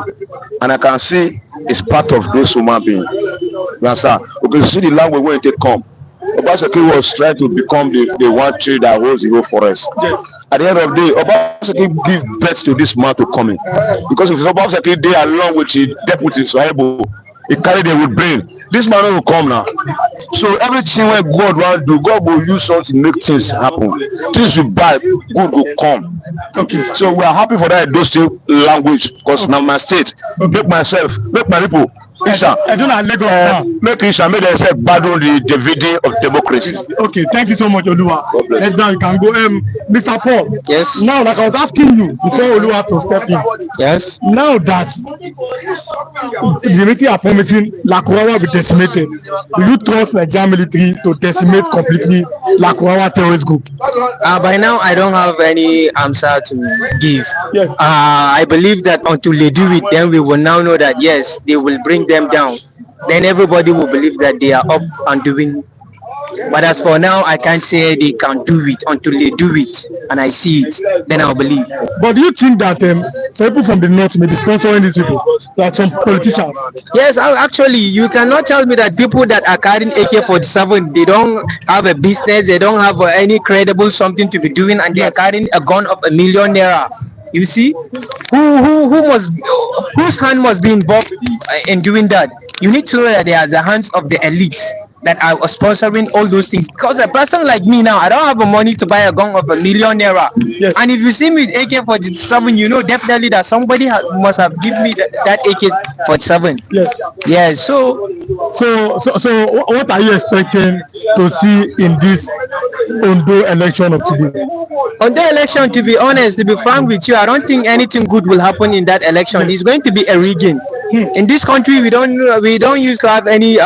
and I can see it's part of those human beings. You understand? We can see the language when it come. Obaseki was trying to become the one tree that holds the whole forest. Yes. At the end of the day, Obaseki give birth to this man to come in, because if Obaseki they along with the deputy Swahebo, he carried them with brain. This man will come now. So everything when God want to do, God will use something to make things happen. Things will buy, good will come. Okay. So we are happy for that those language, because now my state, make myself, make my people. Isha, make Isha, make themselves battle the dividend of democracy. Okay, thank you so much, Oluwa. Now you can go, Mr. Paul. Yes. Now, like I was asking you before Oluwa to step in. Yes. Now that the military are promising Lakurawa will be decimated, do you trust Nigerian military to decimate completely Lakurawa terrorist group? By now, I don't have any answer to give. Yes. I believe that until they do it, then we will now know that yes, they will bring them down. Then everybody will believe that they are up and doing. But as for now, I can't say they can do it until they do it and I see it, then I'll believe. But do you think that some people from the north may be sponsoring these people, like some politicians? Yes, actually, you cannot tell me that people that are carrying AK-47, they don't have a business, they don't have any credible something to be doing, and they are carrying a gun of $1 million naira. You see, whose hand must be involved in doing that? You need to know that there are the hands of the elites that are sponsoring all those things. Because a person like me now, I don't have the money to buy a gun of $1 million naira. Yes. And if you see me with AK-47, you know definitely that somebody must have given me that AK-47. Yes. Yes. So what are you expecting to see in this Ondo election of today? On the election, to be honest, to be frank with you, I don't think anything good will happen in that election. It's going to be a rigging. In this country, we don't used to have any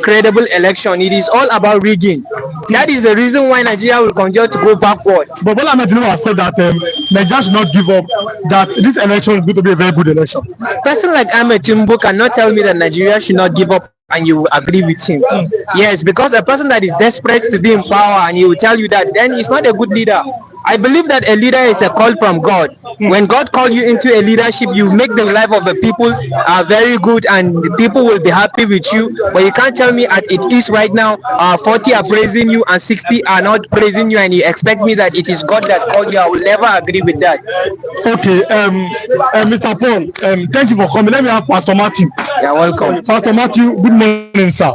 credible election. It is all about rigging. That is the reason why Nigeria will continue to go backward. But Bola Ahmed Tinubu has said that Nigeria should not give up, that this election is going to be a very good election. A person like Ahmed Tinubu cannot tell me that Nigeria should not give up and you will agree with him. Yes, because a person that is desperate to be in power and he will tell you that, then he's not a good leader. I believe that a leader is a call from God. When God calls you into a leadership, you make the life of the people very good and the people will be happy with you. But you can't tell me as it is right now, 40 are praising you and 60 are not praising you, and you expect me that it is God that called you. I will never agree with that. Okay, Mr. Paul, thank you for coming. Let me have Pastor Matthew. You're welcome. Pastor Matthew, good morning, sir.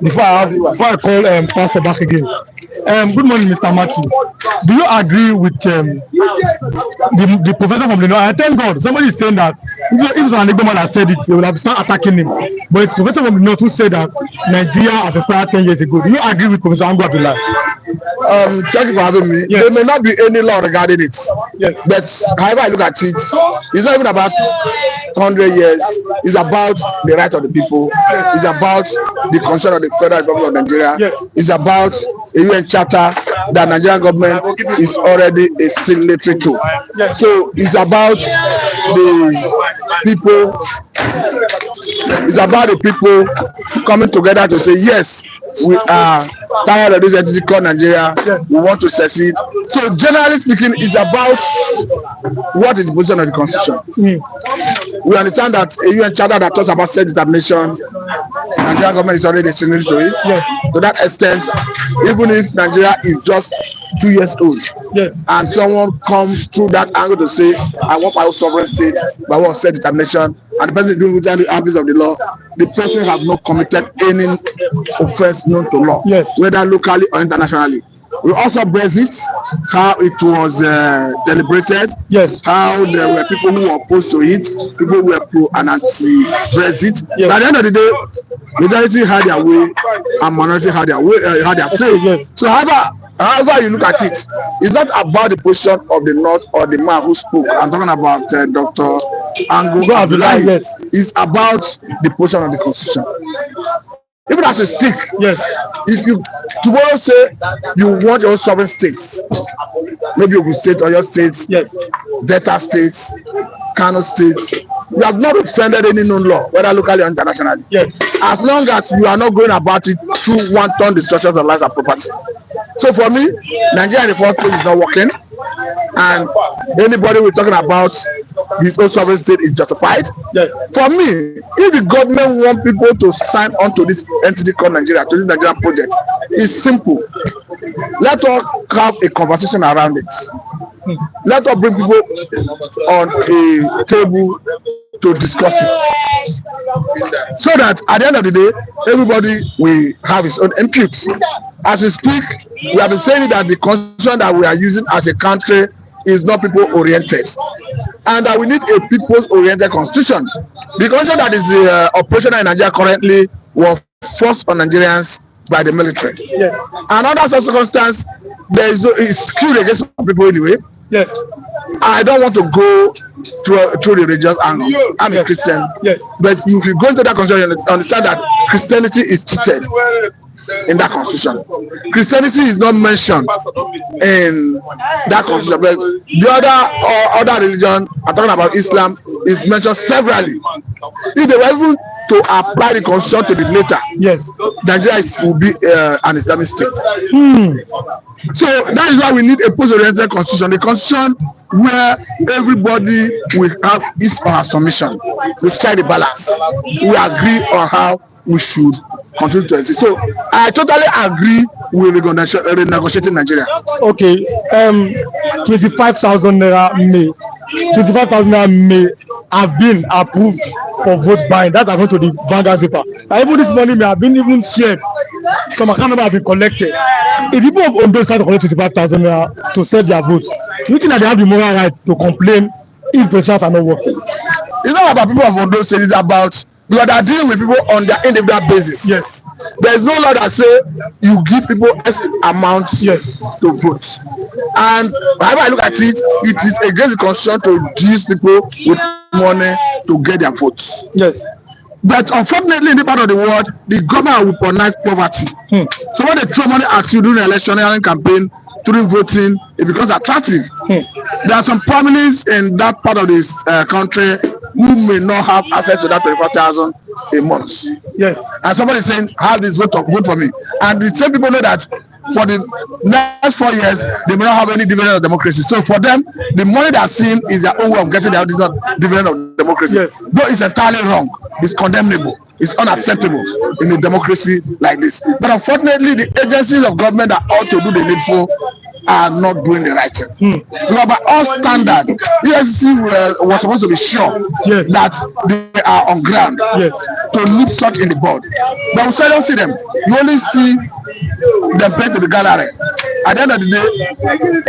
Before I call Pastor back again. Good morning, Mr. Matthew. Do you agree with the professor from the north? I thank God. Somebody is saying that if it's an Igbo man that said it, they will have started attacking him. But it's professor from the north who said that Nigeria has expired 10 years ago. Do you agree with Professor Ango Abdulahi? Thank you for having me. Yes. There may not be any law regarding it. Yes. But however I look at it, it's not even about 100 years. It's about the right of the people. Yes. It's about the concern of the Federal Republic of Nigeria. Yes. It's about a UN charter that Nigerian government is already a signatory to. Yes. So it's about the people. It's about the people coming together to say, yes, we are tired of this entity called Nigeria. Yes. We want to succeed. So generally speaking, it's about what is the position of the constitution. We understand that a UN charter that talks about self-determination, Nigerian government is already signatory to it. Yes. To that extent, even if Nigeria is just 2 years old, yes, and someone comes through that angle to say, I want my own sovereign state, but I want self-determination, and the person is doing within the ambits of the law, the person has not committed any offense known to law, yes, whether locally or internationally. We also Brexit, how it was deliberated, yes, how there were people who were opposed to it, people who were pro and anti-Brexit. Yes. But at the end of the day, majority had their way and minority had their way, had their say. Yes. So however you look at it, it's not about the position of the North or the man who spoke. I'm talking about Dr. Ango Abdulahi. Yes. It's about the position of the Constitution. Even as you speak, yes, if you tomorrow say you want your sovereign states, maybe Ogun State or your states, yes, Delta states, Kano states, you have not offended any known law, whether locally or internationally. Yes. As long as you are not going about it through wanton destruction of lives and property. So for me, Nigeria in the first place is not working, and anybody we're talking about his own sovereign state is justified. Yes. For me, if the government want people to sign on to this entity called Nigeria, to this Nigerian project, it's simple. Let us have a conversation around it. Let us bring people on a table to discuss it, so that at the end of the day, everybody will have his own input. As we speak, we have been saying that the constitution that we are using as a country is not people-oriented, and that we need a people's-oriented constitution. The constitution that is operational in Nigeria currently was forced on Nigerians by the military. Yes. And under such circumstances, there is it's skewed against some people anyway. Yes. I don't want to go through the religious angle. I'm a Christian. Yes. But if you go into that constitution, you understand that Christianity is cheated in that constitution. Christianity is not mentioned in that constitution, but the other religion, I'm talking about Islam, is mentioned severally. If they were even to apply the constitution to the letter, yes, Nigeria will be an Islamic state. So that is why we need a post-oriented constitution, a constitution where everybody will have his or her submission. We strike the balance. We agree on how we should continue to exist. So I totally agree with renegotiating Nigeria. Okay, 25,000 naira may have been approved for vote buying. That's according to the Vanguard paper. Even this money may have been even shared. Some account number have been collected. If people of Ondo start to collect 25,000 naira to set their vote, do you think that they have the moral right to complain if the results are not working? It's not about people of Ondo State, it's about because they are dealing with people on their individual basis. Yes. There is no law that say you give people X amount to vote. And however I look at it, it is against the constitution to use people with money to get their votes. Yes. But unfortunately, in the part of the world, the government will weaponize poverty. So when they throw money at you during the electioneering campaign, during voting, it becomes attractive. There are some families in that part of this country who may not have access to that 24,000 a month. Yes. And somebody is saying, have this vote for me. And the same people know that for the next 4 years, they may not have any dividend of democracy. So for them, the money they're seeing is their own way of getting their dividend of democracy. Yes. But it's entirely wrong. It's condemnable. It's unacceptable in a democracy like this. But unfortunately, the agencies of government that ought to do the needful are not doing the right thing. Because by all standard, EFCC was supposed to be sure that they are on ground to nip such in the bud. But we seldom see them. You only see them paid to the gallery. At the end of the day,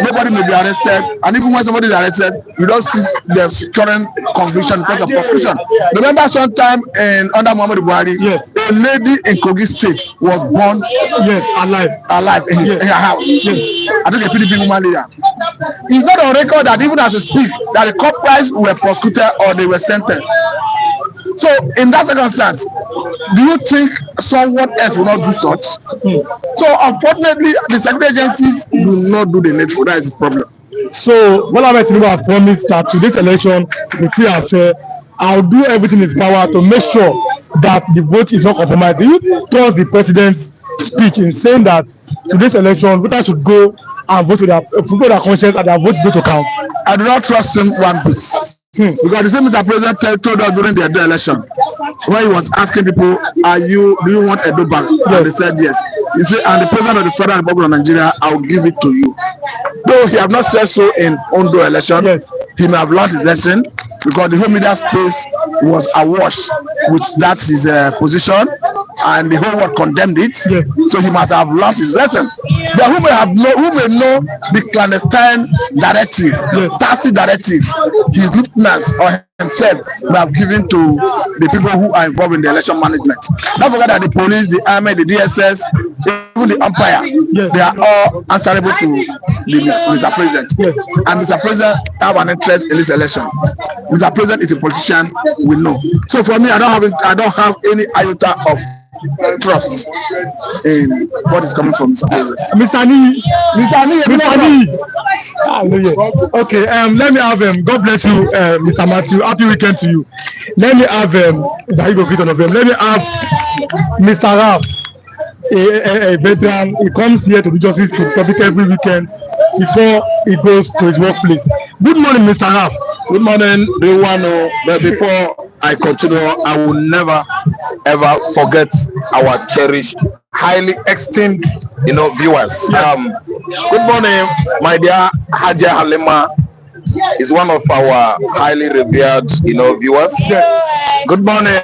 nobody may be arrested, and even when somebody is arrested, you don't see them securing conviction in terms of prosecution. Remember sometime under Muhammadu Buhari, a lady in Kogi State was born alive in her house. I think a PDP woman leader. It's not on record that even as we speak, that the corporals were prosecuted or they were sentenced. So in that circumstance, do you think someone else will not do such? So unfortunately, the security agencies do not do the needful. That is the problem. So what I have promised that to this election will be free and fair. I'll do everything in his power to make sure that the vote is not compromised. Do you trust the president's speech in saying that to this election, voters should go and vote with their conscience and their vote go to count? I do not trust him one bit. Because the same Mr. President told us during the Edo election, when he was asking people, do you want Edo back? And they said yes. He said, and the President of the Federal Republic of Nigeria, I will give it to you. Though he have not said so in Ondo election, he may have learned his lesson, because the whole media space was awash with that his position, and the whole world condemned it. So he must have learned his lesson. But who may know the clandestine directive, tacit directive, his lieutenants or himself may have given to the people who are involved in the election management. Don't forget that the police, the army, the DSS, even the umpire, they are all answerable to the Mr. President. And Mr. President have an interest in this election. Mr. President is a politician, we know. So for me, I don't have any iota of trust in what is coming from Mr. President. Mr. Nee. Okay, let me have God bless you, Mr. Matthew. Happy weekend to you. Let me have let me have Mr. Raf, a veteran. He comes here to do justice to the topic every weekend before he goes to his workplace. Good morning, Mr. Raf. Good morning, everyone. But before I continue, I will never ever forget our cherished, highly esteemed, viewers. Good morning, my dear Haja Halima is one of our highly revered, viewers. Good morning,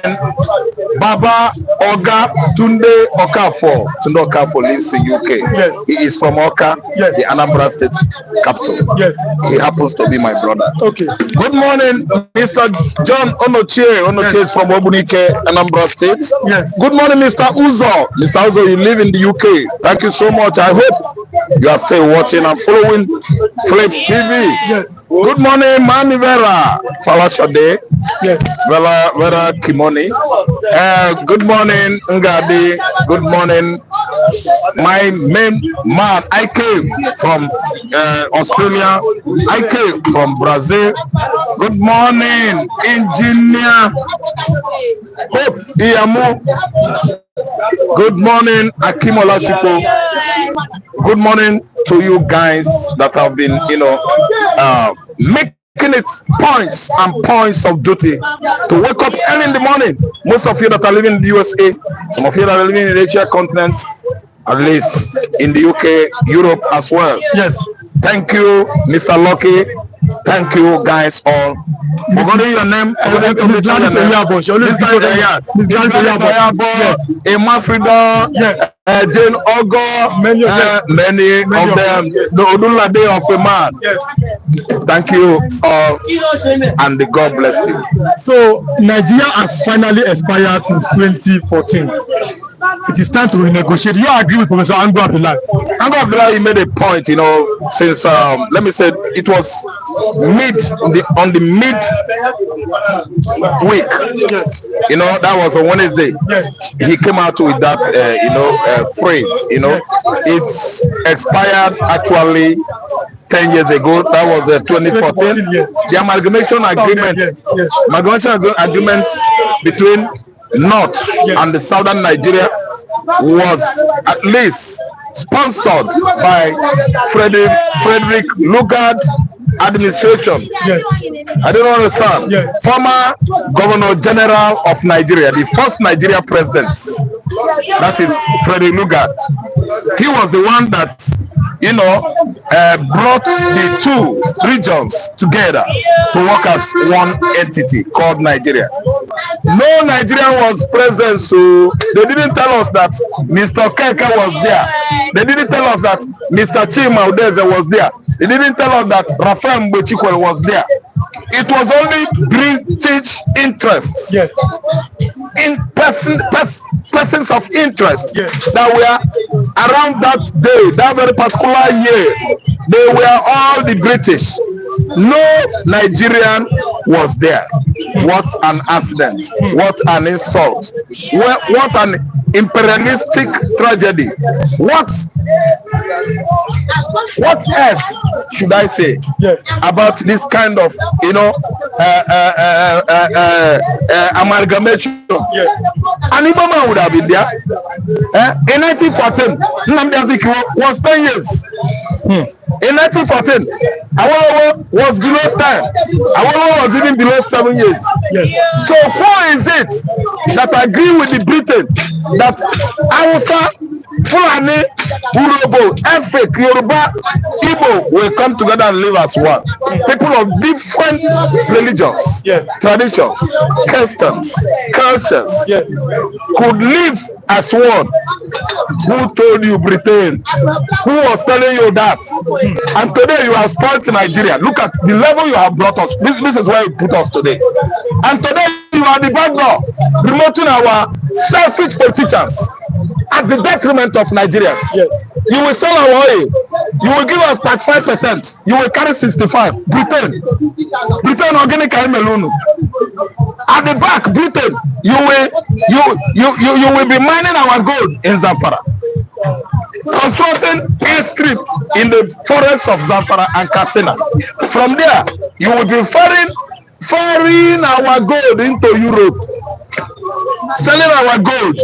Baba Oga Tunde Okafor. Tunde Okafor lives in UK. He is from Oka, the Anambra State capital. He happens to be my brother. Good morning, Mr. John Onochie. Onochie is from Obunike, Anambra State. Good morning, Mr. Uzo. Mr. Uzo, you live in the UK. Thank you so much. I hope you are still watching and following Flip TV. Good morning, Mani Vera. Falachode. Vera Kimoni. Good morning, Ngadi. Good morning, my main man. I came from Australia. I came from Brazil. Good morning, engineer Hope Iyamu. Good morning, Akim Olasipo. Good morning to you guys that have been, making it points of duty to wake up early in the morning. Most of you that are living in the USA, some of you that are living in the Asia continent, at least in the UK, Europe as well. Thank you, Mr. Lucky. Thank you guys all. Forgetting your name, Emma Frida, Jane Ogo, many of them, the Odunlade of a man. Thank you all, and God bless you. So Nigeria has finally expired since 2014. it is time to renegotiate. You agree with Professor Ango Abdulahi? Ango Abdulahi made a point, you know, since let me say it was on the mid week. Yes. You know, that was on Wednesday. Yes. He came out with that phrase. You know, it's expired actually 10 years ago. That was 2014. Yes. The amalgamation agreement, agreement between North and the Southern Nigeria was at least sponsored by Frederick Lugard administration. Yes. I don't understand. Yes. Former Governor General of Nigeria, the first Nigeria president, that is Frederick Lugard. He was the one that, you know, brought the two regions together to work as one entity called Nigeria. No Nigerian was present, so they didn't tell us that Mr. Keke was there. They didn't tell us that Mr. Chima Udeze was there. They didn't tell us that Rafael Mbochikwe was there. It was only British interests, Yes. in persons of interest, Yes. that were around that day, that very particular year. They were all the British. No Nigerian was there. What an accident. What an insult. What an imperialistic tragedy. What else should I say Yes. about this kind of, you know, amalgamation? Yes. And Ibama would have been there. In 1914, Nnamdi Azikiwe was 10 years. In 1914, Awolowo was below 10. Awolowo was even below 7 years. Yes. So who is it that agree with the Britain that Hausa, Fulani, Urobo, Efik, Yoruba, Igbo will come together and live as one? People of different religions, Yes. traditions, customs, cultures Yes. could live as one. Who told you Britain? Who was telling you that? And today you have spoiled Nigeria. Look at the level you have brought us. This is where you put us today. And today you are the back door, promoting our selfish politicians at the detriment of Nigerians. Yes. You will sell our oil. You will give us 35%. You will carry 65%. Britain organic melunu. At the back, Britain, you will be mining our gold in Zamfara, constructing a strip in the forest of Zamfara and Katsina. From there, you will be ferrying our gold into Europe, selling our gold,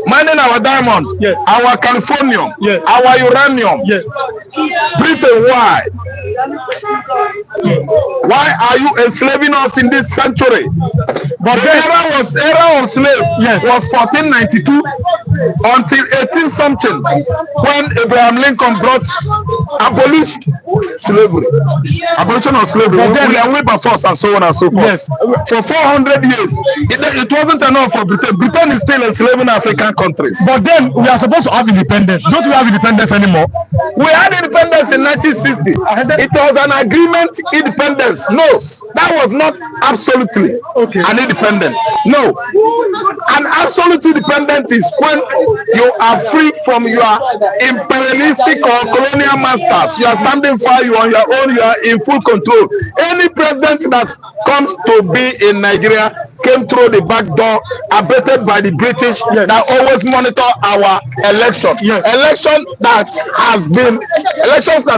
mining our diamond, Yes. our californium, Yes. our uranium. Yes. Britain, why? Why are you enslaving us in this century? But the era of slave was 1492 until 18 something, when Abraham Lincoln abolished slavery, abolition of slavery, William Wilberforce, and so on and so forth. Yes. For 400 years, it wasn't enough for Britain. Britain is still enslaving African countries. But then we are supposed to have independence. Don't we have independence anymore? We had independence in 1960. It was an agreement independence. No, that was not absolutely an independence. No. An absolute independence is when you are free from your imperialistic or colonial masters. You are standing fire, you are on your own, you are in full control. Any president that comes to be in Nigeria came through the back door, abated by the British that always monitor our election. Yes. Elections that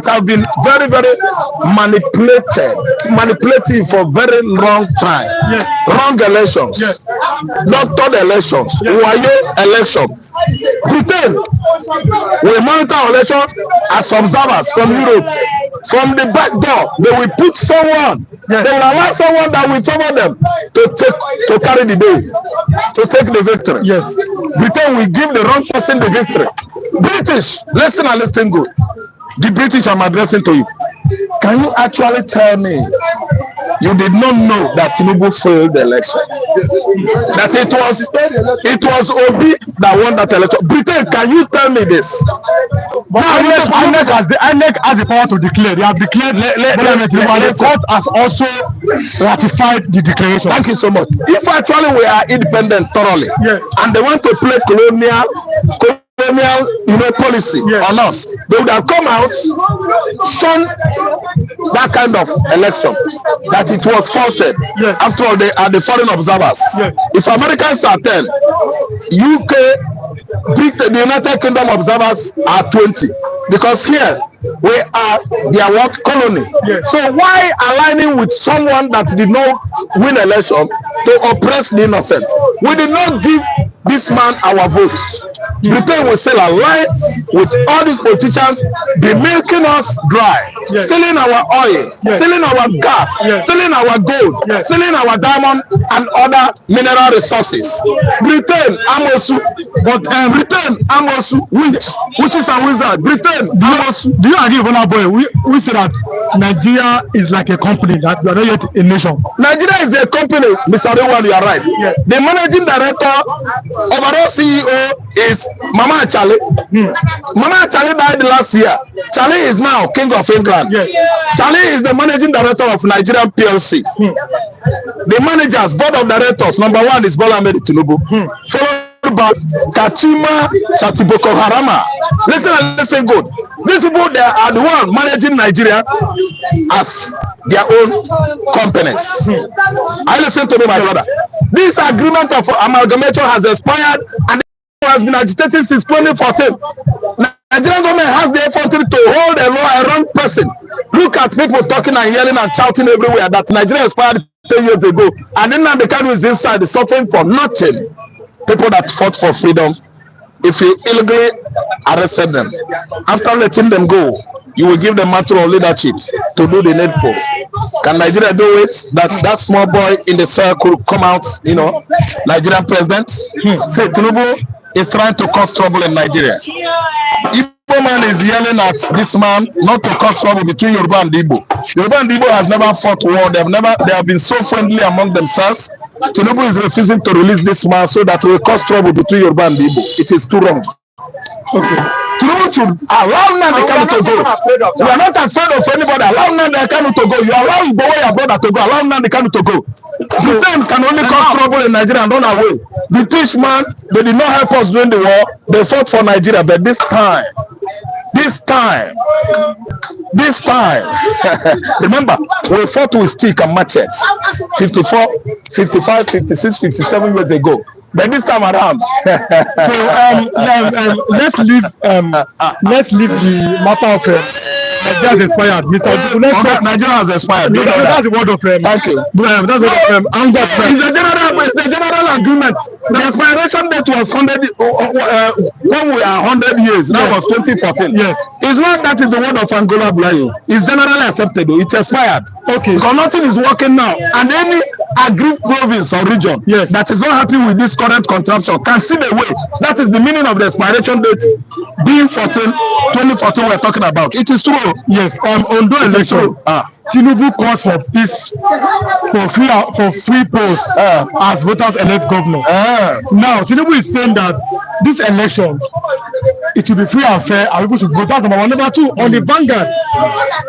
have been very, very manipulative for very long time. Yes. Wrong elections. Yes. Doctored elections. Wayo election. Britain will monitor our election as observers from Europe. From the back door, they will put someone. Yes. They will allow someone that will favor them to carry the day, to take the victory. Yes. Britain will give the wrong person the victory. British, listen and listen good. The British I'm addressing to you. Can you actually tell me you did not know that Tinubu failed the election? That it was Obi that won that election? Britain, can you tell me this? But INEC has the power to declare. They have declared. The court has also ratified the declaration. Thank you so much. If actually we are independent thoroughly, yes, and they want to play colonial policy, yes, on us, they would have come out, shown that kind of election, that it was faulted. Yes. After all, they are the foreign observers. Yes. If Americans are 10, UK, the United Kingdom observers are 20, because here we are their what colony. Yes. So why aligning with someone that did not win election to oppress the innocent? We did not give this man our votes. Britain will still align with all these politicians, be milking us dry, yes, stealing our oil, yes, stealing our gas, yes, stealing our gold, yes, stealing our diamond and other mineral resources. Britain, Amosu, but Britain, Amosu, which is a wizard. Britain, Amosu. Do you agree, boy? We say that Nigeria is like a company, that we are not yet a nation. Nigeria is a company, Mr. Rewan, you are right. Yes. The managing director, overall CEO is Mama Achale. Mama Achale died last year. Chale is now King of England. Yes. Chale is the managing director of Nigerian PLC. The managers, board of directors, number 1 is Bola Ahmed Tinubu. Followed by Kachima Chatiboko Harama. Listen good. These people, they are the one managing Nigeria as their own companies. I listen to me, my brother. This agreement of amalgamation has expired and has been agitated since 2014. Nigerian government has the effort to hold a law around person. Look at people talking and yelling and shouting everywhere that Nigeria expired 10 years ago, and then the country is inside suffering for nothing. People that fought for freedom, if you illegally arrested them, after letting them go, you will give them matter of leadership to do the needful. Can Nigeria do it? That small boy in the circle come out, Nigerian president, say Tinubu is trying to cause trouble in Nigeria. Igbo man is yelling at this man not to cause trouble between Yoruba and Igbo. Yoruba and Igbo has never fought war. They have been so friendly among themselves. Tinubu is refusing to release this man so that will cause trouble between Yoruba and Igbo. It is too wrong. Okay. Tinubu should allow Nnamdi Kanu to go. You are not afraid of anybody. Allow Nnamdi Kanu to go. You allow your brother to go. Allow Nnamdi Kanu to go. Britain can only cause trouble in Nigeria and run away. British man, they did not help us during the war. They fought for Nigeria, but this time, remember, we fought with stick and machetes 54, 55, 56, 57 years ago. But this time around, so let's leave the matter of Nigeria has expired, Mr. Nigeria has expired. That's the word of thank you. That's the word of Ango. It's the general agreement. The expiration date was 100 when we are 100 years. That was 2014. Yes. It's not that is the word of Angola Abdulahi. It's generally accepted. It's expired. Okay. Because nothing is working now, and any aggrieved province or region, yes, that is not happy with this current contraption can see the way. That is the meaning of the expiration date being 2014 we're talking about. It is true. Yes, Ondo election, Tinubu calls for peace, for free polls as voters elect governor. Now, Tinubu is saying that this election, it will be free and fair, and people should vote. That's number 1. Number 2, on the Vanguard,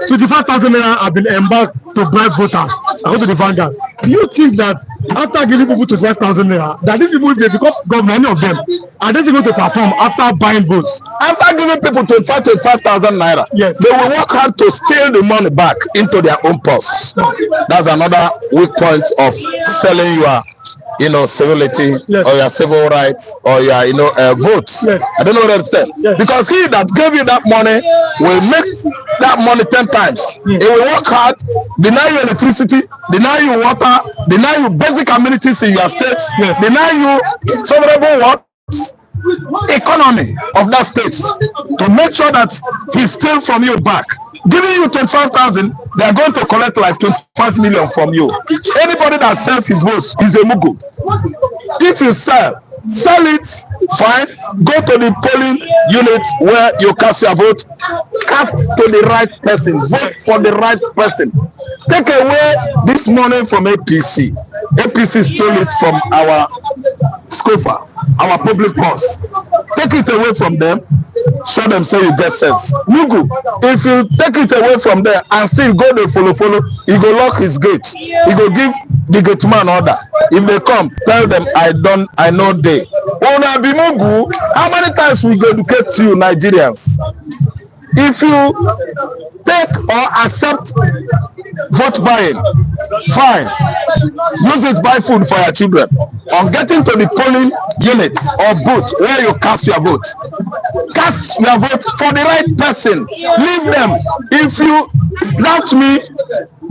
25,000 naira have been embarked to bribe voters. According to the Vanguard, do you think that after giving people 25,000 naira, that these people, if they become governor, any of them, are they going to perform after buying votes? After giving people 25,000 naira, yes, they will work hard to steal the money back into their own purse. That's another weak point of selling your civility, yes, or your civil rights or your votes. Yes. I don't know what to say. Yes. Because he that gave you that money will make that money 10 times. Yes. He will work hard, deny you electricity, deny you water, deny you basic amenities in your states, yes, deny you favorable economy of that state to make sure that he steals from you back. Giving you 25,000, they are going to collect like 25 million from you. Anybody that sells his votes is a mugu. If you sell it, fine. Go to the polling unit where you cast your vote. Cast to the right person. Vote for the right person. Take away this money from APC. APC stole it from our SCOFA, our public purse. Take it away from them. show them say you get sense. Mugu, if you take it away from there and still go dey follow, he go lock his gate. He go give the gate man order. If they come, tell them I know they. Una be Mugu, how many times we go educate you Nigerians? If you take or accept vote buying, fine. Use it, buy food for your children. On getting to the polling unit or booth where you cast your vote, cast your vote for the right person. Leave them. If you doubt me,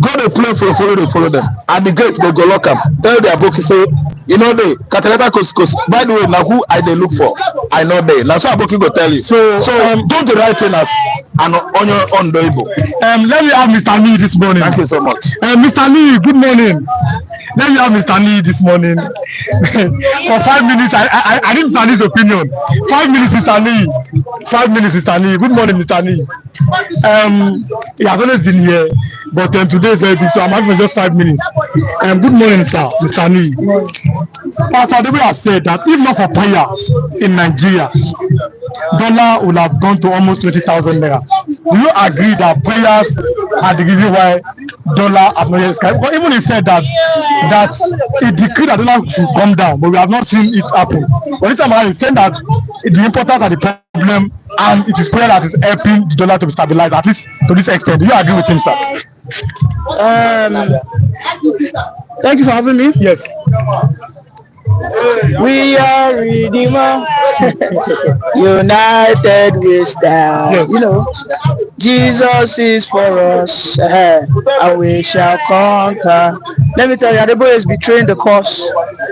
go to play follow them. At the gate, they go lock up. Tell their book, say, you know they katakata couscous. By the way, now who I they look for? I know they. That's what Aboki go tell you. So do the right thing as and on your own able. Let me have Mr. Lee this morning. Thank you so much. Mr. Lee, good morning. Let me have Mr. Lee this morning. For 5 minutes, I need Mr. Lee's opinion. 5 minutes, Mr. Lee. 5 minutes, Mr. Lee. Good morning, Mr. Lee. He has always been here, but today is very busy, so I'm having just 5 minutes. Good morning, sir, Mr. Lee. Pastor Adebo have said that if not for prayer in Nigeria, dollar would have gone to almost 20,000 naira. Do you agree that prayers are the reason why dollar have not yet skyrocketed? Because even he said that he decreed that dollar should come down, but we have not seen it happen. But this time around, he's saying that the importers are the problem, and it is prayer that is helping the dollar to be stabilized, at least to this extent. Do you agree with him, sir? Thank you for having me. Yes. We are Redeemer, united we stand. Yes. You know, Jesus is for us, and we shall conquer. Let me tell you, Adebo is betraying the cause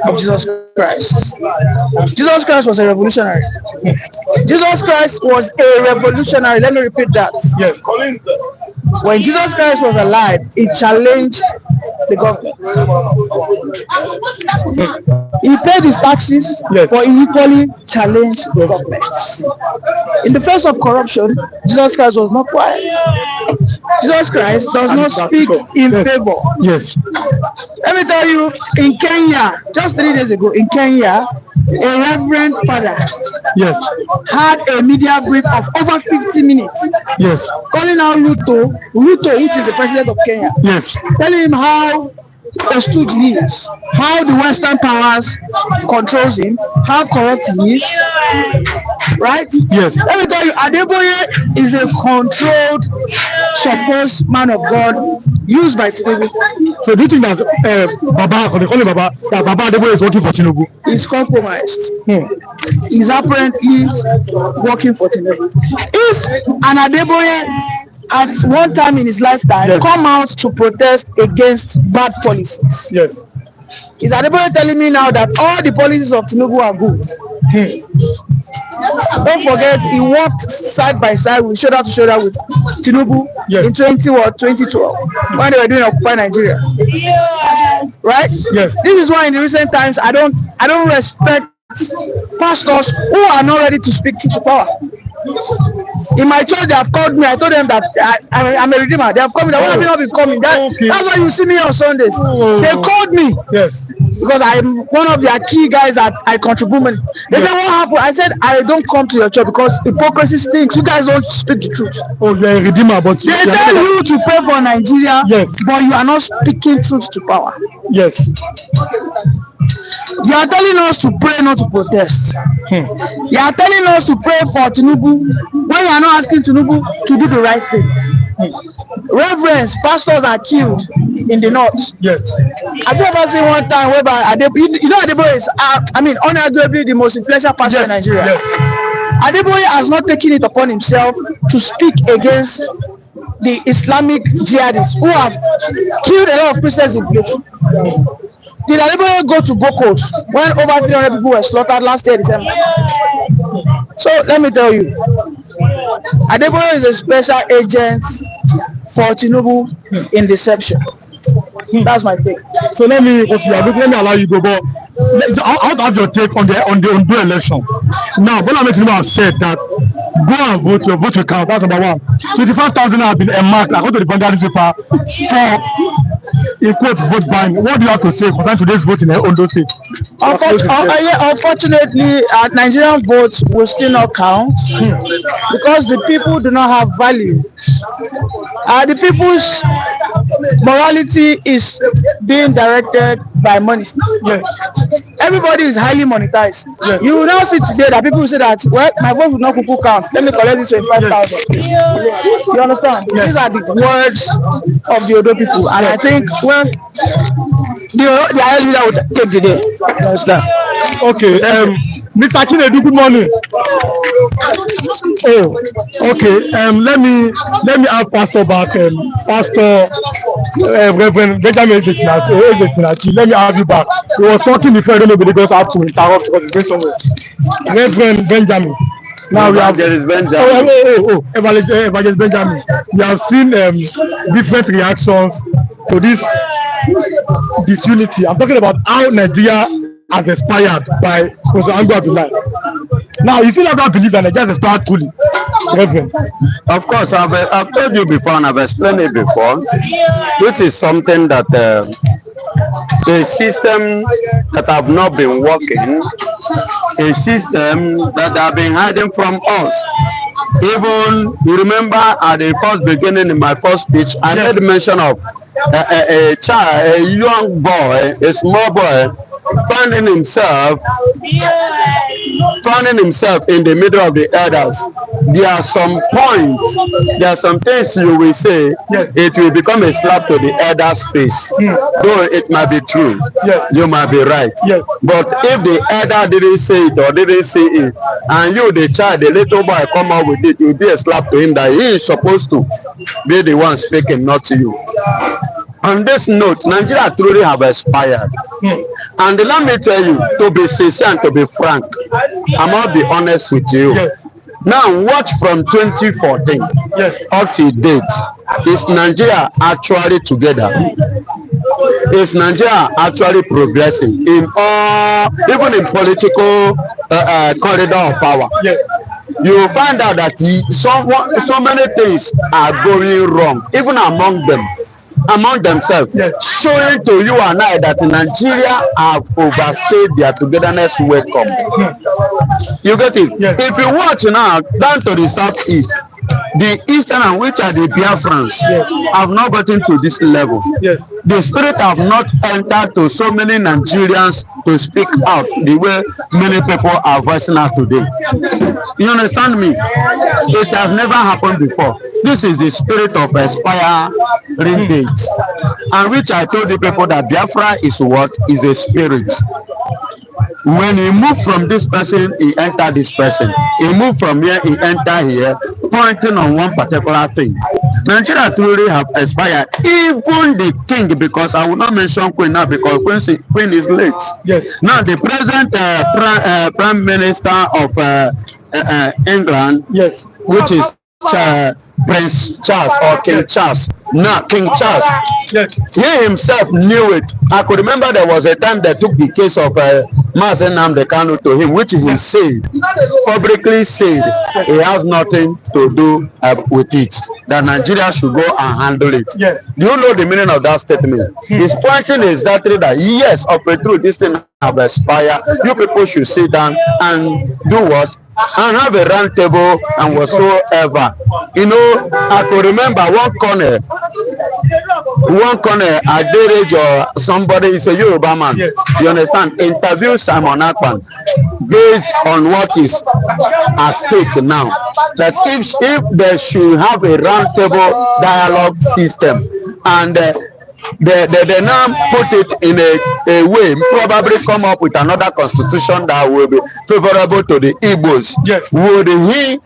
of Jesus Christ. Jesus Christ was a revolutionary. Jesus Christ was a revolutionary. Let me repeat that. Yes. When Jesus Christ was alive, he challenged the government. He paid his taxes, yes, but he equally challenged the government. In the face of corruption, Jesus Christ was not quiet. Jesus Christ does not speak in favor. Yes. Let me tell you, in Kenya, just 3 days ago, in Kenya, a reverend father, yes, had a media brief of over 50 minutes. Yes. Calling out Ruto, which is the president of Kenya. Yes. Telling him how astute he is, how the Western powers controls him, how corrupt he is. Right? Yes. Let me tell you, Adeboye is a controlled, supposed man of God used by Tinubu. So do you think that Baba, they call him Baba, that Baba Adeboye is working for Tinubu? He's compromised. He's apparently working for Tinubu. If an Adeboye at one time in his lifetime, yes, come out to protest against bad policies. Yes. Is Adeboye telling me now that all the policies of Tinubu are good? Don't forget, he worked side by side with shoulder to shoulder with Tinubu, yes, in 2012 when they were doing Occupy Nigeria. Right? Yes. This is why in the recent times I don't respect pastors who are not ready to speak to power. In my church, they have called me. I told them that I'm a redeemer. They have called me. Why have you not been coming? That's why you see me on Sundays. They called me. Yes. Because I'm one of their key guys that I contribute money. They said, what happened? I said, I don't come to your church because hypocrisy stinks. You guys don't speak the truth. Oh, you're a redeemer, but they tell you to pray for Nigeria, yes, but you are not speaking truth to power. Yes. You are telling us to pray, not to protest. You are telling us to pray for Tinubu when you are not asking Tinubu to do the right thing. Reverends, pastors are killed in the north. Yes. Have you ever seen one time whereby Adeboye, you know Adeboye is, unarguably the most influential pastor, yes, in Nigeria. Yes. Adeboye has not taken it upon himself to speak against the Islamic jihadists who have killed a lot of Christians in Plateau. Did Adeboye go to Bokos when over 300 people were slaughtered last year December? So let me tell you, Adeboye is a special agent for Tinubu in deception. That's my take. So let me allow you go. But I want to have your take on the Ondo election. Now, Bola Tinubu have said that go and vote. Your vote will count. That's number one. 25,000 have been marked according to the Vanguard newspaper for in quote vote buying. What do you have to say concerning today's vote in Ondo State? Unfortunately, Nigerian votes will still not count because the people do not have value. The people's morality is being directed by money. Yes. Everybody is highly monetized. Yes. You will now see today that people say that, well, my vote will not count. Let me collect this 25,000. Yes. You understand? Yes. These are the words of the Odo people, and I think the highest leader will take the day. You understand? Okay. Mr. Chinedu, good morning. Oh, okay. Let me have Pastor back. Pastor Reverend Benjamin Ezechinachi. Let me have you back. He was talking before. I don't know if because I have to interrupt because he's going somewhere. Reverend Benjamin. Now we have Benjamin. Evangelist Benjamin. We have seen different reactions to this disunity. I'm talking about how Nigeria has expired by Prof. Ango Abdulahi. Now, you still have that belief that Nigeria has expired truly, Reverend? Of course, I've told you before and I've explained it before. This is something that a system that have not been working, a system that have been hiding from us. Even, you remember at the first beginning in my first speech, I made mention of a child, a young boy, a small boy, finding himself in the middle of the elders. There are some points, there are some things you will say, it will become a slap to the elder's face. Though it might be true, you might be right. But if the elder didn't say it or didn't say it, and you, the child, the little boy, come out with it, it will be a slap to him that he is supposed to be the one speaking, not to you. On this note, Nigeria truly have expired. And let me tell you, to be sincere and to be frank, I must be honest with you. Now, watch from 2014 up to date. Is Nigeria actually together? Is Nigeria actually progressing in all, even in political corridor of power? You will find out that so many things are going wrong, even among themselves, showing to you and I that Nigeria have overstayed their togetherness welcome. You get it? If you watch now down to the southeast, the eastern and which are the Biafrans have not gotten to this level. The spirit have not entered to so many Nigerians to speak out the way many people are voicing out today. You understand me? It has never happened before. This is the spirit of expiring dates, and which I told the people that Biafra is what? Is a spirit. When he moved from this person, he entered this person. He moved from here, he entered here, pointing on one particular thing. Nigeria truly have expired. Even the king, because I will not mention Queen now because Queen is late. Now the present Prime Minister of England, which is Prince Charles or King Charles. Now, King Charles, he himself knew it. I could remember there was a time they took the case of Mazen Namdekanu to him, which he said, publicly said, he has nothing to do with it. That Nigeria should go and handle it. Do you know the meaning of that statement? He's pointing exactly that, yes, of the truth, this thing have expired. You people should sit down and do what? And have a round table and whatsoever. You know, I could remember one corner at their age or somebody is a Yoruba man. You understand? Interview Simon Akpan based on what is at stake now. That if they should have a round table dialogue system and they now put it in a way, probably come up with another constitution that will be favorable to the Igbos. Would he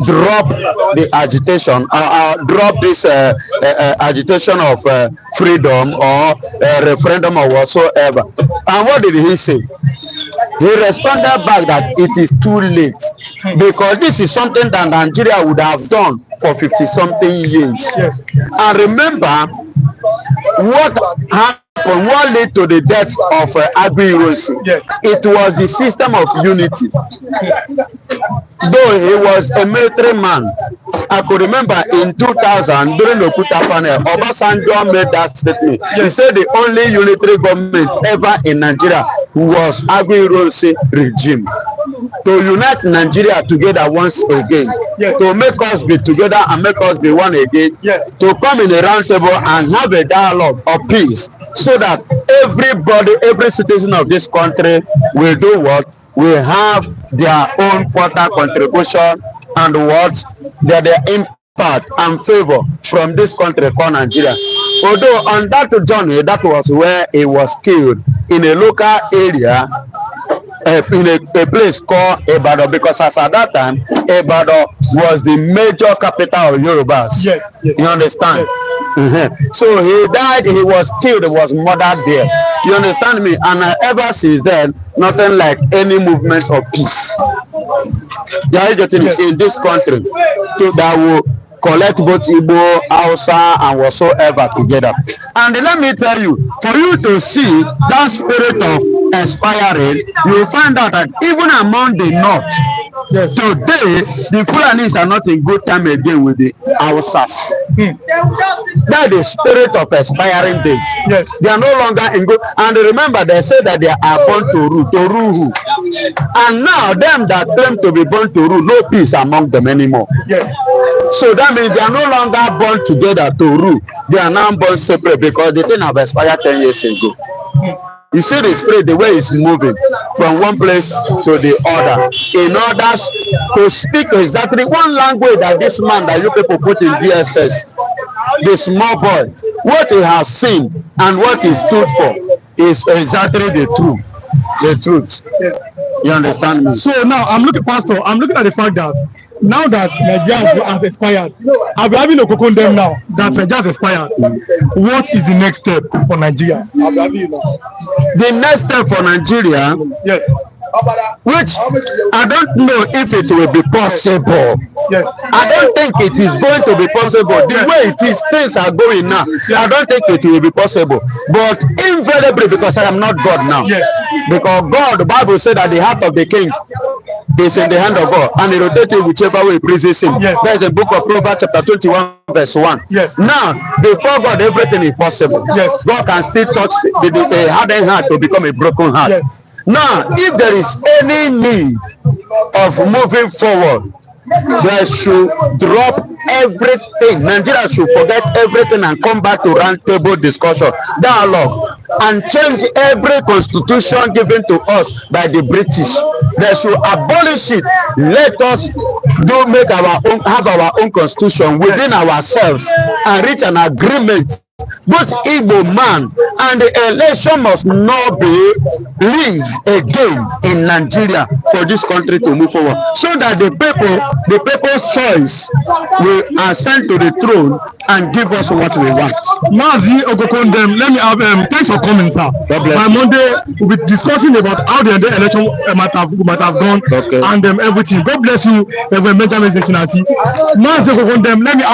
drop the agitation, drop this agitation of freedom or referendum or whatsoever? And what did he say? He responded back that it is too late because this is something that Nigeria would have done for 50-something years. And remember, what happened, what led to the death of Abdulahi? It was the system of unity. Though he was a military man, I could remember in 2000 during the Okuta panel, Obasanjo made that statement. He said the only unitary government ever in Nigeria was Aguiyi-Ironsi regime to unite Nigeria together once again, to make us be together and make us be one again, to come in a round table and have a dialogue of peace, so that everybody, every citizen of this country will do what? Will have their own quarter contribution and what? Their impact and favor from this country called Nigeria. Although on that journey, that was where he was killed in a local area, in a place called Ibadan, because as at that time, Ibadan was the major capital of Yorubas. You understand? So he died, he was killed, he was murdered there. You understand me? And ever since then, nothing like any movement of peace. There is nothing in this country that will collect both Igbo, Hausa, and whatsoever together. And let me tell you, for you to see that spirit of aspiring, you will find out that even among the North, today the Fulanis are not in good time again with the Hausas. That is the spirit of aspiring date. They are no longer in good. And remember, they say that they are born to rule who? And now them that claim to be born to rule, no peace among them anymore. So that means they are no longer born together to rule. They are now born separate because the thing have expired 10 years ago. You see the spirit, the way it's moving from one place to the other, in order to speak exactly one language that this man that you people put in DSS, the small boy, what he has seen and what he stood for is exactly the truth. The truth. You understand me? So now I'm looking, Pastor, I'm looking at the fact that now that Nigeria has expired, I'll be having a cocoon them now that Nigeria has expired. What is the next step for Nigeria? The next step for Nigeria, which I don't know if it will be possible. I don't think it is going to be possible. The way it is, things are going now. I don't think it will be possible. But invariably, because I am not God now. Because God, the Bible said that the heart of the king is in the hand of God, and he rotates it whichever way he pleases him. That is the book of Proverbs chapter 21 verse 1. Now, before God, everything is possible. God can still touch the hardened heart to become a broken heart. Now, if there is any need of moving forward, they should drop everything. Nigeria should forget everything and come back to round table discussion, dialogue, and change every constitution given to us by the British. They should abolish it. Let us make our own, have our own constitution within ourselves and reach an agreement. Both Igbo man and the election must not be live again in Nigeria for this country to move forward, so that the people's choice will ascend to the throne and give us what we want. Mazi Ogokondem, let me have thanks for coming, sir. By Monday we'll be discussing about how the election might have gone and everything. God bless you, Reverend Benjamin Zekinasi. Mazi Ogokondem, let me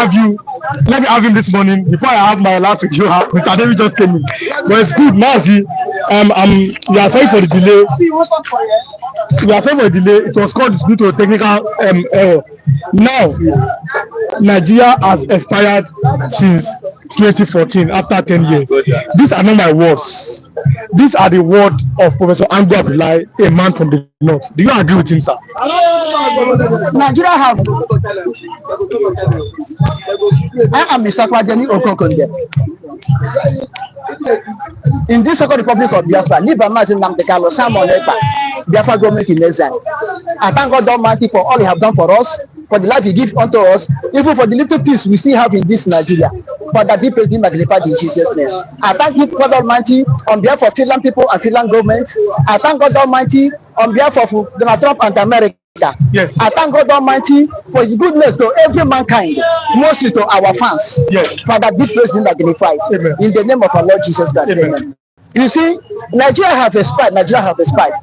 have him this morning before I have my last video. Mr. David just came in, but it's good. Mazi, we are sorry for the delay. It was called due to a technical error. Now, Nigeria has expired since 2014 after 10 years. These are not my words. These are the words of Professor Ango, Abdulahi, a man from the north. Do you agree with him, sir? Nigeria have. I am Mr. Kwajeni Okokonde. In this second Republic of Biafra, Nibama is in Namdekalo, Simon Epa, Biafra government in exile. I thank God Almighty for all He have done for us, for the life He gives unto us, even for the little peace we still have in this Nigeria. For that, be praised, be magnified in Jesus' name. I thank Him, God Almighty, on behalf of Finland people and Finland government. I thank God Almighty on behalf of Donald Trump and America. Yes. I thank God Almighty for His goodness to every mankind, mostly to our fans. Yes. Father, be praised, be magnified. Amen. In the name of our Lord Jesus Christ. Amen. Amen. You see, Nigeria have expired.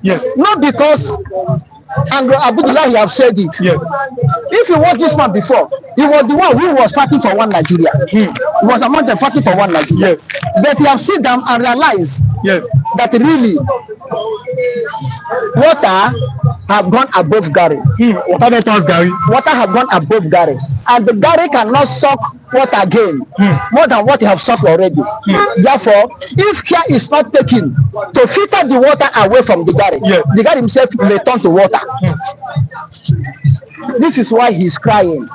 Yes. Not because Ango Abdulahi have said it. Yes. If you watch this man before, he was the one who was fighting for one Nigeria. He was among them fighting for one Nigeria. Yes. But he have sit down and realized yes. that really water have gone above Gary. Water not pass Gary. Water have gone above Gary, and the Gary cannot suck water again more than what he have sucked already. Therefore, if care is not taken to filter the water away from the Gary, the Gary himself may turn to water. This is why he's crying.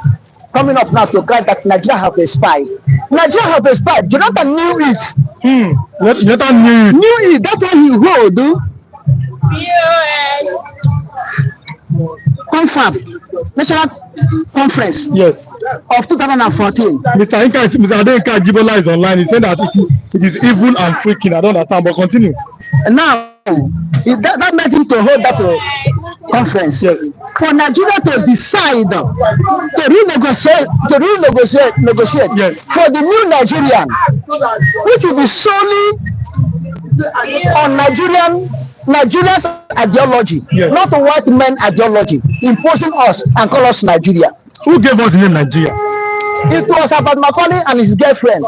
Coming up now to cry that Nigeria have expired. Nigeria have expired. Jonathan knew it. Jonathan knew it. That's why he hold Confab National Conference of 2014. Mr. Adenka Jibola is online. He said that it is evil and freaking. I don't understand, but continue. And now, that made him to hold that conference. For Nigeria to decide to renegotiate for the new Nigerian, which will be solely on Nigeria's ideology, not the white men ideology, imposing us and call us Nigeria. Who gave us the name Nigeria? It was about Macaulay and his girlfriend.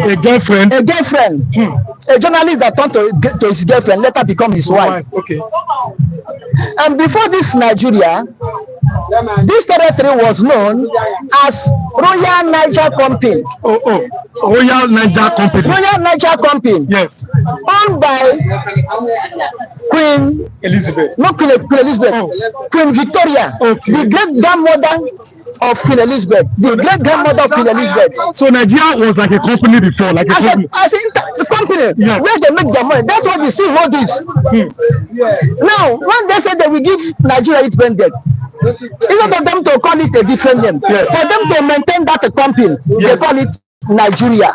A girlfriend? A girlfriend. A journalist that turned to his girlfriend, later become his wife. Okay. And before this Nigeria, this territory was known as Royal Niger Company. Royal Niger Company. Royal Niger Company. Yes. Owned by Queen Elizabeth. Not Queen Elizabeth. Queen Victoria. The great grandmother of Queen Elizabeth. The great grandmother of Queen Elizabeth. So Nigeria was like a company before, like a company. I think the company where they make their money. That's what we see hold it. Now, when they say they will give Nigeria independence, instead of them to call it a different name, for them to maintain that company, they call it Nigeria.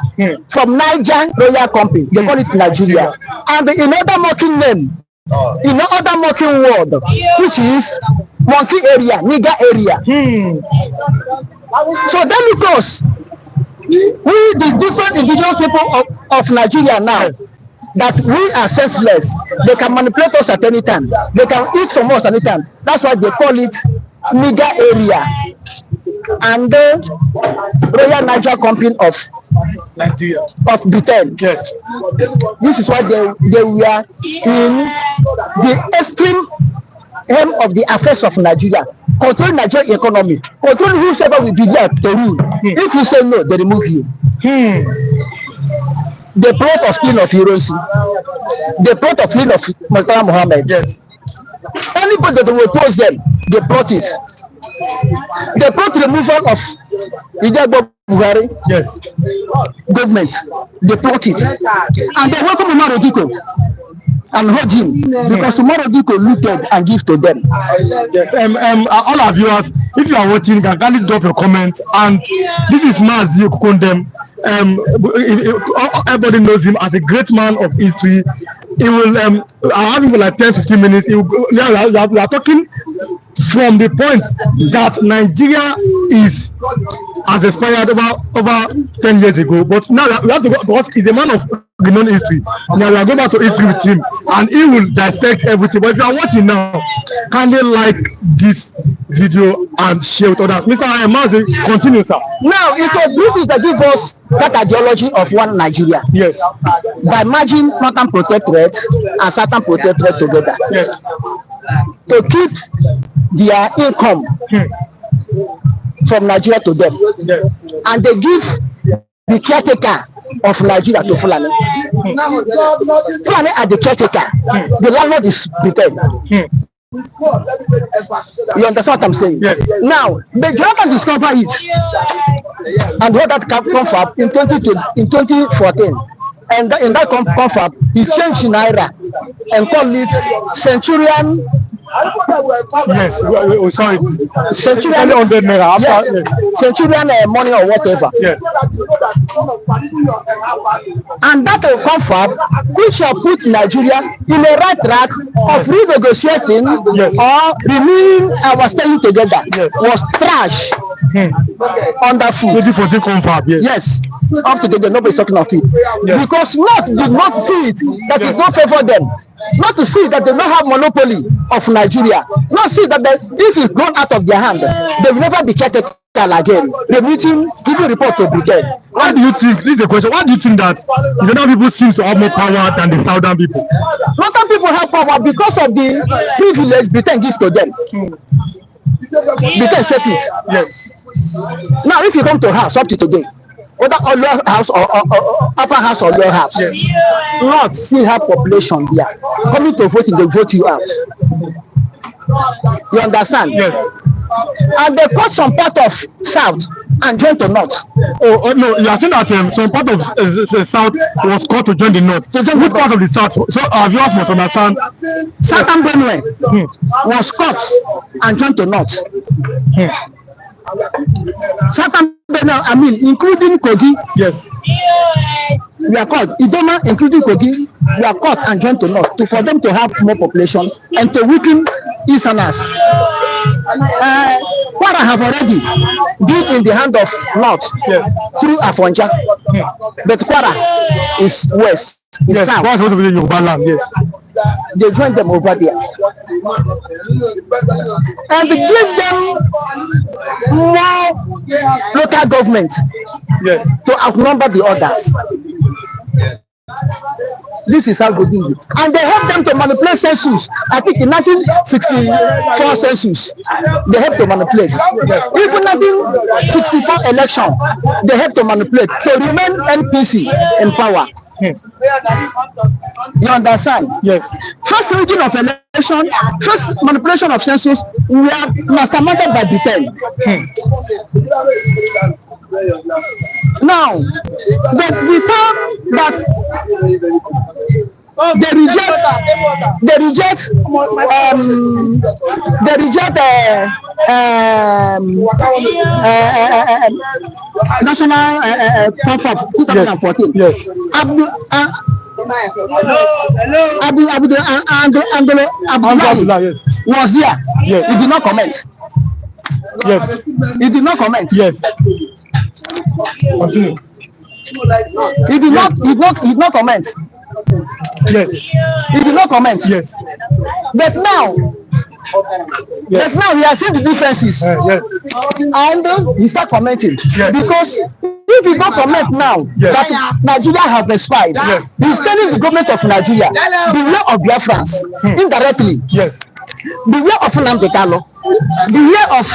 From Niger Royal Company, they call it Nigeria. And in other mocking name, in other mocking word, which is monkey area, nigger area. So then because we, the different indigenous people of Nigeria now, that we are senseless, they can manipulate us at any time. They can eat from us at any time. That's why they call it nigger area. And the Royal Niger Company of Nigeria, of Britain. Yes. This is why they were in the extreme aim of the affairs of Nigeria. Control Nigerian economy. Control whosoever will be there to rule. If you say no, they remove you. The plot of killing of Hiroshi. The plot of killing of Murtala Muhammad. Yes. Anybody that will oppose them, they plot it. They plot removal of Ijagbo Buhari. Yes. Government. They plot it. And they welcome Umar Odiko and hold him because Umar Odiko looted and give to them. Yes. All our viewers, if you are watching, you can kindly drop your comment. And this is Mazi Okukondem. Everybody knows him as a great man of history. He will I'll have him for like 10-15 minutes. We are talking from the point that Nigeria has expired over 10 years ago, but now we have to go because he's a man of known history. Now we are going back to history with him, and he will dissect everything. But if you are watching now, kindly like this video and share with others. Mr. Mazi, continue, sir. Now it was British that give us that ideology of one Nigeria. Yes. By merging Northern Protectorate and Southern Protectorate together. Yes. To keep their income from Nigeria to them. Yes. And they give the caretaker of Nigeria to Fulani. Fulani are the caretaker. The landlord is Britain. You understand what I'm saying? Yes. Now, the Jonathan discovered it and what that confab in 2014. And in that confab, he changed Naira and called it Centurion. Yes, sorry. Centurion money or whatever. Yes. And that confab, which have put Nigeria in the right track of renegotiating or renewing our staying together, was trash under food. 2014 confab, yes. Up to today, nobody's talking of it. Yes. Because North did not see it, that it don't favor them. Not to see that they don't have monopoly of Nigeria. Not see that if it's gone out of their hand, they will never be caretaker again, remitting, giving report to brigade. Why do you think, this is a question, why do you think that the northern people seem to have more power than the southern people? Northern people have power because of the privilege Britain gives to them. Britain set it. Yes. Now, if you come to house up to today, whether lower house or upper house or lower house, yes. North still have population there. Coming to voting, they vote you out. You understand? Yes. And they cut some part of south and join to north. Oh no, you are saying that some part of south was called to join the north. Which part of the south? So our viewers must understand. Southern Benue was cut and joined to north. Southern Benue, I mean, including Kogi. Yes. We are called Idoma, including Kogi. We are caught and joined to north for them to have more population and to weaken Easterners. Kwara have already been in the hand of north, yes, through Afonja, but Kwara is west. Yes, Kwara is supposed to be in Yoruba land. Yes. They join them over there and they give them more local government, yes, to outnumber the others. This is how they do it. And they help them to manipulate census. I think in 1964 census, they help to manipulate. Even 1964 election, they help to manipulate to remain NPC in power. You understand? Yes. First reading of election, first manipulation of census, we are masterminded by Britain. Now, but we thought that they reject national Prof of 2014. Yes. Abdulahi was there. Yes. He did not comment. Yes. He did not comment. Yes. Continue. He did not comment. Yes. He did not comment. Yes. But now, yes, but now we are seeing the differences. Yes. And he start commenting. Yes. Because if he don't comment now, yes, that Nigeria has expired, yes, he's telling the government of Nigeria, beware of Biafrans, indirectly. Yes. Beware of Nnamdi Kanu. Beware of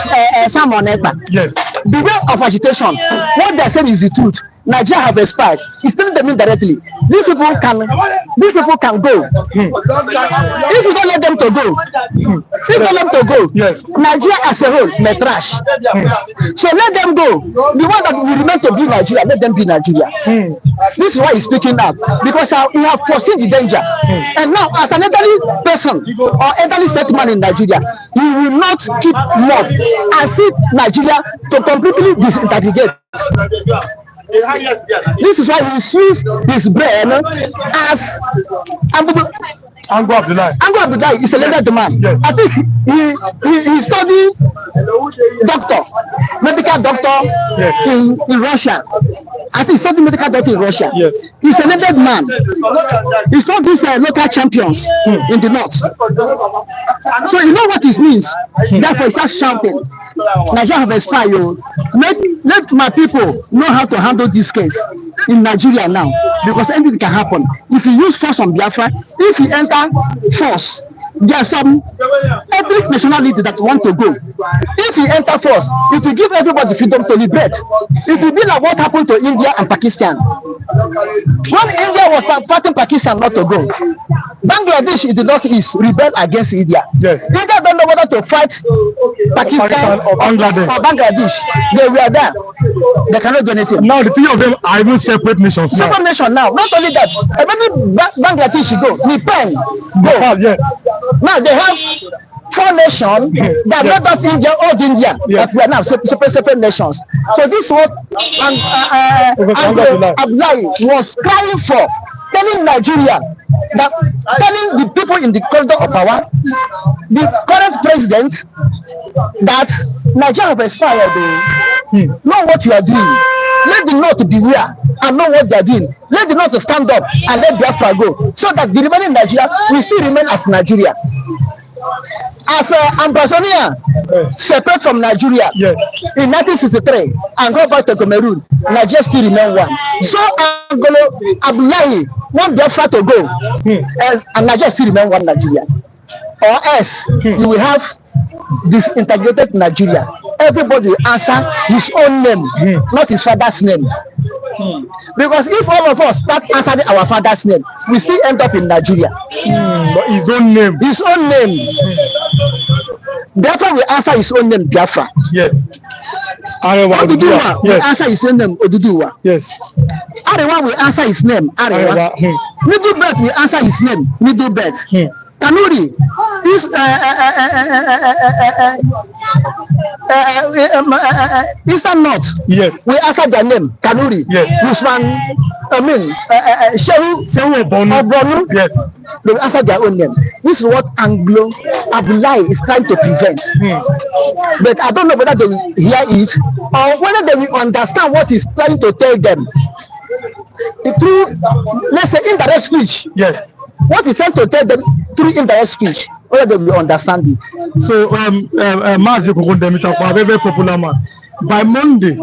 Simon Ekpa. Yes. Beware of agitation. What they said is the truth. Nigeria have expired. He's telling them indirectly. These people can go. If you don't let them to go, yes, Nigeria as a whole may trash. So let them go. The one that will remain to be Nigeria, let them be Nigeria. This is why he's speaking up, because he have foreseen the danger. And now, as an elderly person or elderly statesman in Nigeria, he will not keep mob and see Nigeria to completely disintegrate. This is why he sees his brain as Ango Abdulahi. Ango Abdulahi is a learned man. Yes. I think he studied medical doctor, yes, in Russia. I think he studied medical doctor in Russia. Yes. He's a learned man. He's not these local champions in the north. So you know what it means. Therefore, he starts shouting, Nigeria have expired. Let my people know how to handle this case in Nigeria now, because anything can happen. If you use force on Biafra, if you enter force, there are some ethnic nationality that want to go. If you enter force, it will give everybody freedom to liberate. It will be like what happened to India and Pakistan. When India was fighting Pakistan not to go, Bangladesh in the northeast rebelled against India. Yes. India don't know whether to fight Pakistan or Bangladesh. They were there. They cannot do anything. Now the three of them are even separate nations. Separate nation now. Not only that, even Bangladesh go, Nepal go. Yes. Now they have 4 nations that made up India, old India, that we are now separate nations. So this is what Abdulahi was crying for, telling Nigeria, that telling the people in the corridor of power, the current president, that Nigeria have expired. Know what you are doing. Let the North beware and know what they are doing. Let the North stand up and let Biafra go, so that the remaining Nigeria will still remain as Nigeria. As Ambazonia separate from Nigeria in 1963 and go back to Cameroon, Nigeria still remain one. So Abdulahi want Biafra to go, and Nigeria still remain one Nigeria. Or else you will have this integrated Nigeria. Everybody will answer his own name, not his father's name. Because if all of us start answering our father's name, we still end up in Nigeria. But his own name. His own name. Therefore, we answer his own name, Biafra. Yes. Oduduwa, we answer his own name, Oduduwa. Yes. Arewa, we answer his name, Arewa. Middle belt, we answer his name, Middle belt. Kanuri, this Eastern North, yes, we answer their name, Kanuri. Yes. Usman, Shehu Bonu, yes, they answer their own name. This is what Anglo Abdulahi is trying to prevent. But I don't know whether they will hear it or whether they will understand what he's trying to tell them. The true, let's say, indirect speech. Yes. What he's trying to tell them through indirect speech, whether they will understand it. So, very popular man. By Monday,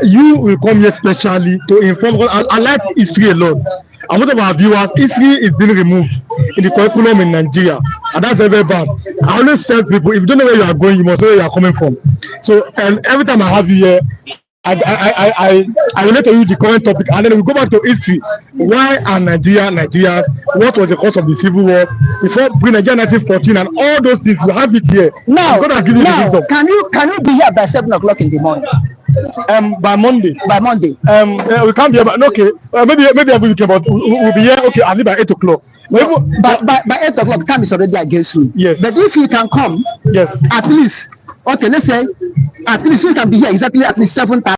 you will come here specially to inform. I like history a lot. And most of our viewers, history is being removed in the curriculum in Nigeria, and that's very bad. I always tell people, if you don't know where you are going, you must know where you are coming from. So, and every time I have you here, I relate to you the current topic, and then we go back to history. Why are Nigerians? What was the cause of the civil war before pre-Nigeria 1914, and all those things? We have it here. Now, can you be here by 7 o'clock in the morning? By Monday. By Monday. We can't be here, but okay. Maybe every weekend, but we'll be here. Okay, I think by 8 o'clock. No, by 8 o'clock, time is already against me. Yes. But if you can come, yes, at least. Okay, let's say at least you can be here exactly at least 7:30.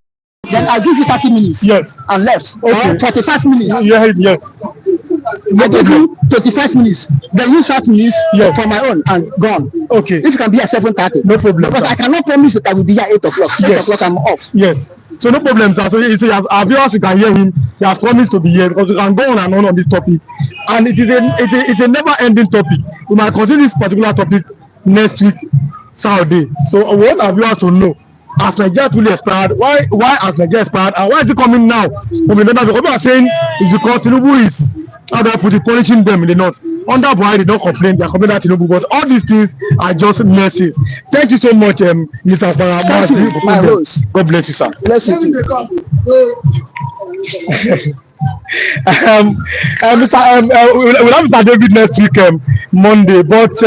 Then I'll give you 30 minutes. Yes. And left. Okay. Or 45 minutes. Yeah. I give you 35 minutes. Then you 5 minutes for my own and gone. Okay. If you can be at 7:30. No problem. Because I cannot promise that I will be here 8 o'clock. 8 o'clock I'm off. Yes. So no problem, sir. So our viewers, you can hear him. He has promised to be here because we can go on and on this topic, and it's a never-ending topic. We might continue this particular topic next week, Saturday. So I want our viewers to know, has Nigeria truly expired? Why has Nigeria expired? And why is it coming now? Because we are saying it's because Tinubu is, how do I put it, punishing them in the north. Under Buhari, they don't complain. They are complaining that Tinubu, but all these things are just messes. Thank you so much, Mr. Farah. My host. God bless you, sir. Bless you too. We'll have Mr. David next week, Monday. But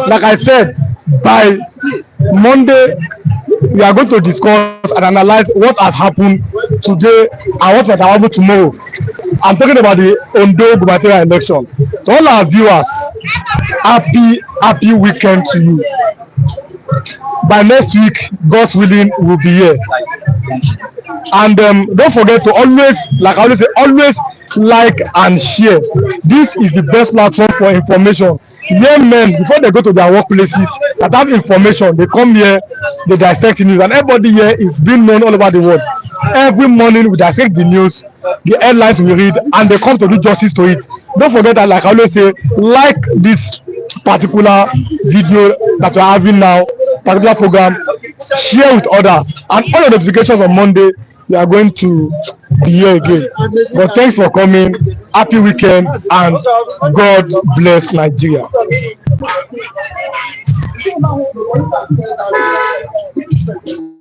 like I said, by Monday, we are going to discuss and analyze what has happened today and what might happen tomorrow. I'm talking about the Ondo gubernatorial election. To all our viewers, happy weekend to you. By next week, God's willing, we'll be here. And don't forget to always, like I always say, always like and share. This is the best platform for information. Young men, before they go to their workplaces, that have information, they come here, they dissect the news, and everybody here is being known all over the world. Every morning we dissect the news, the headlines we read, and they come to do justice to it. Don't forget that, like I always say, like this particular video that we're having now, particular program, share with others, and all the notifications on Monday, we are going to be here again. But thanks for coming. Happy weekend, and God bless Nigeria.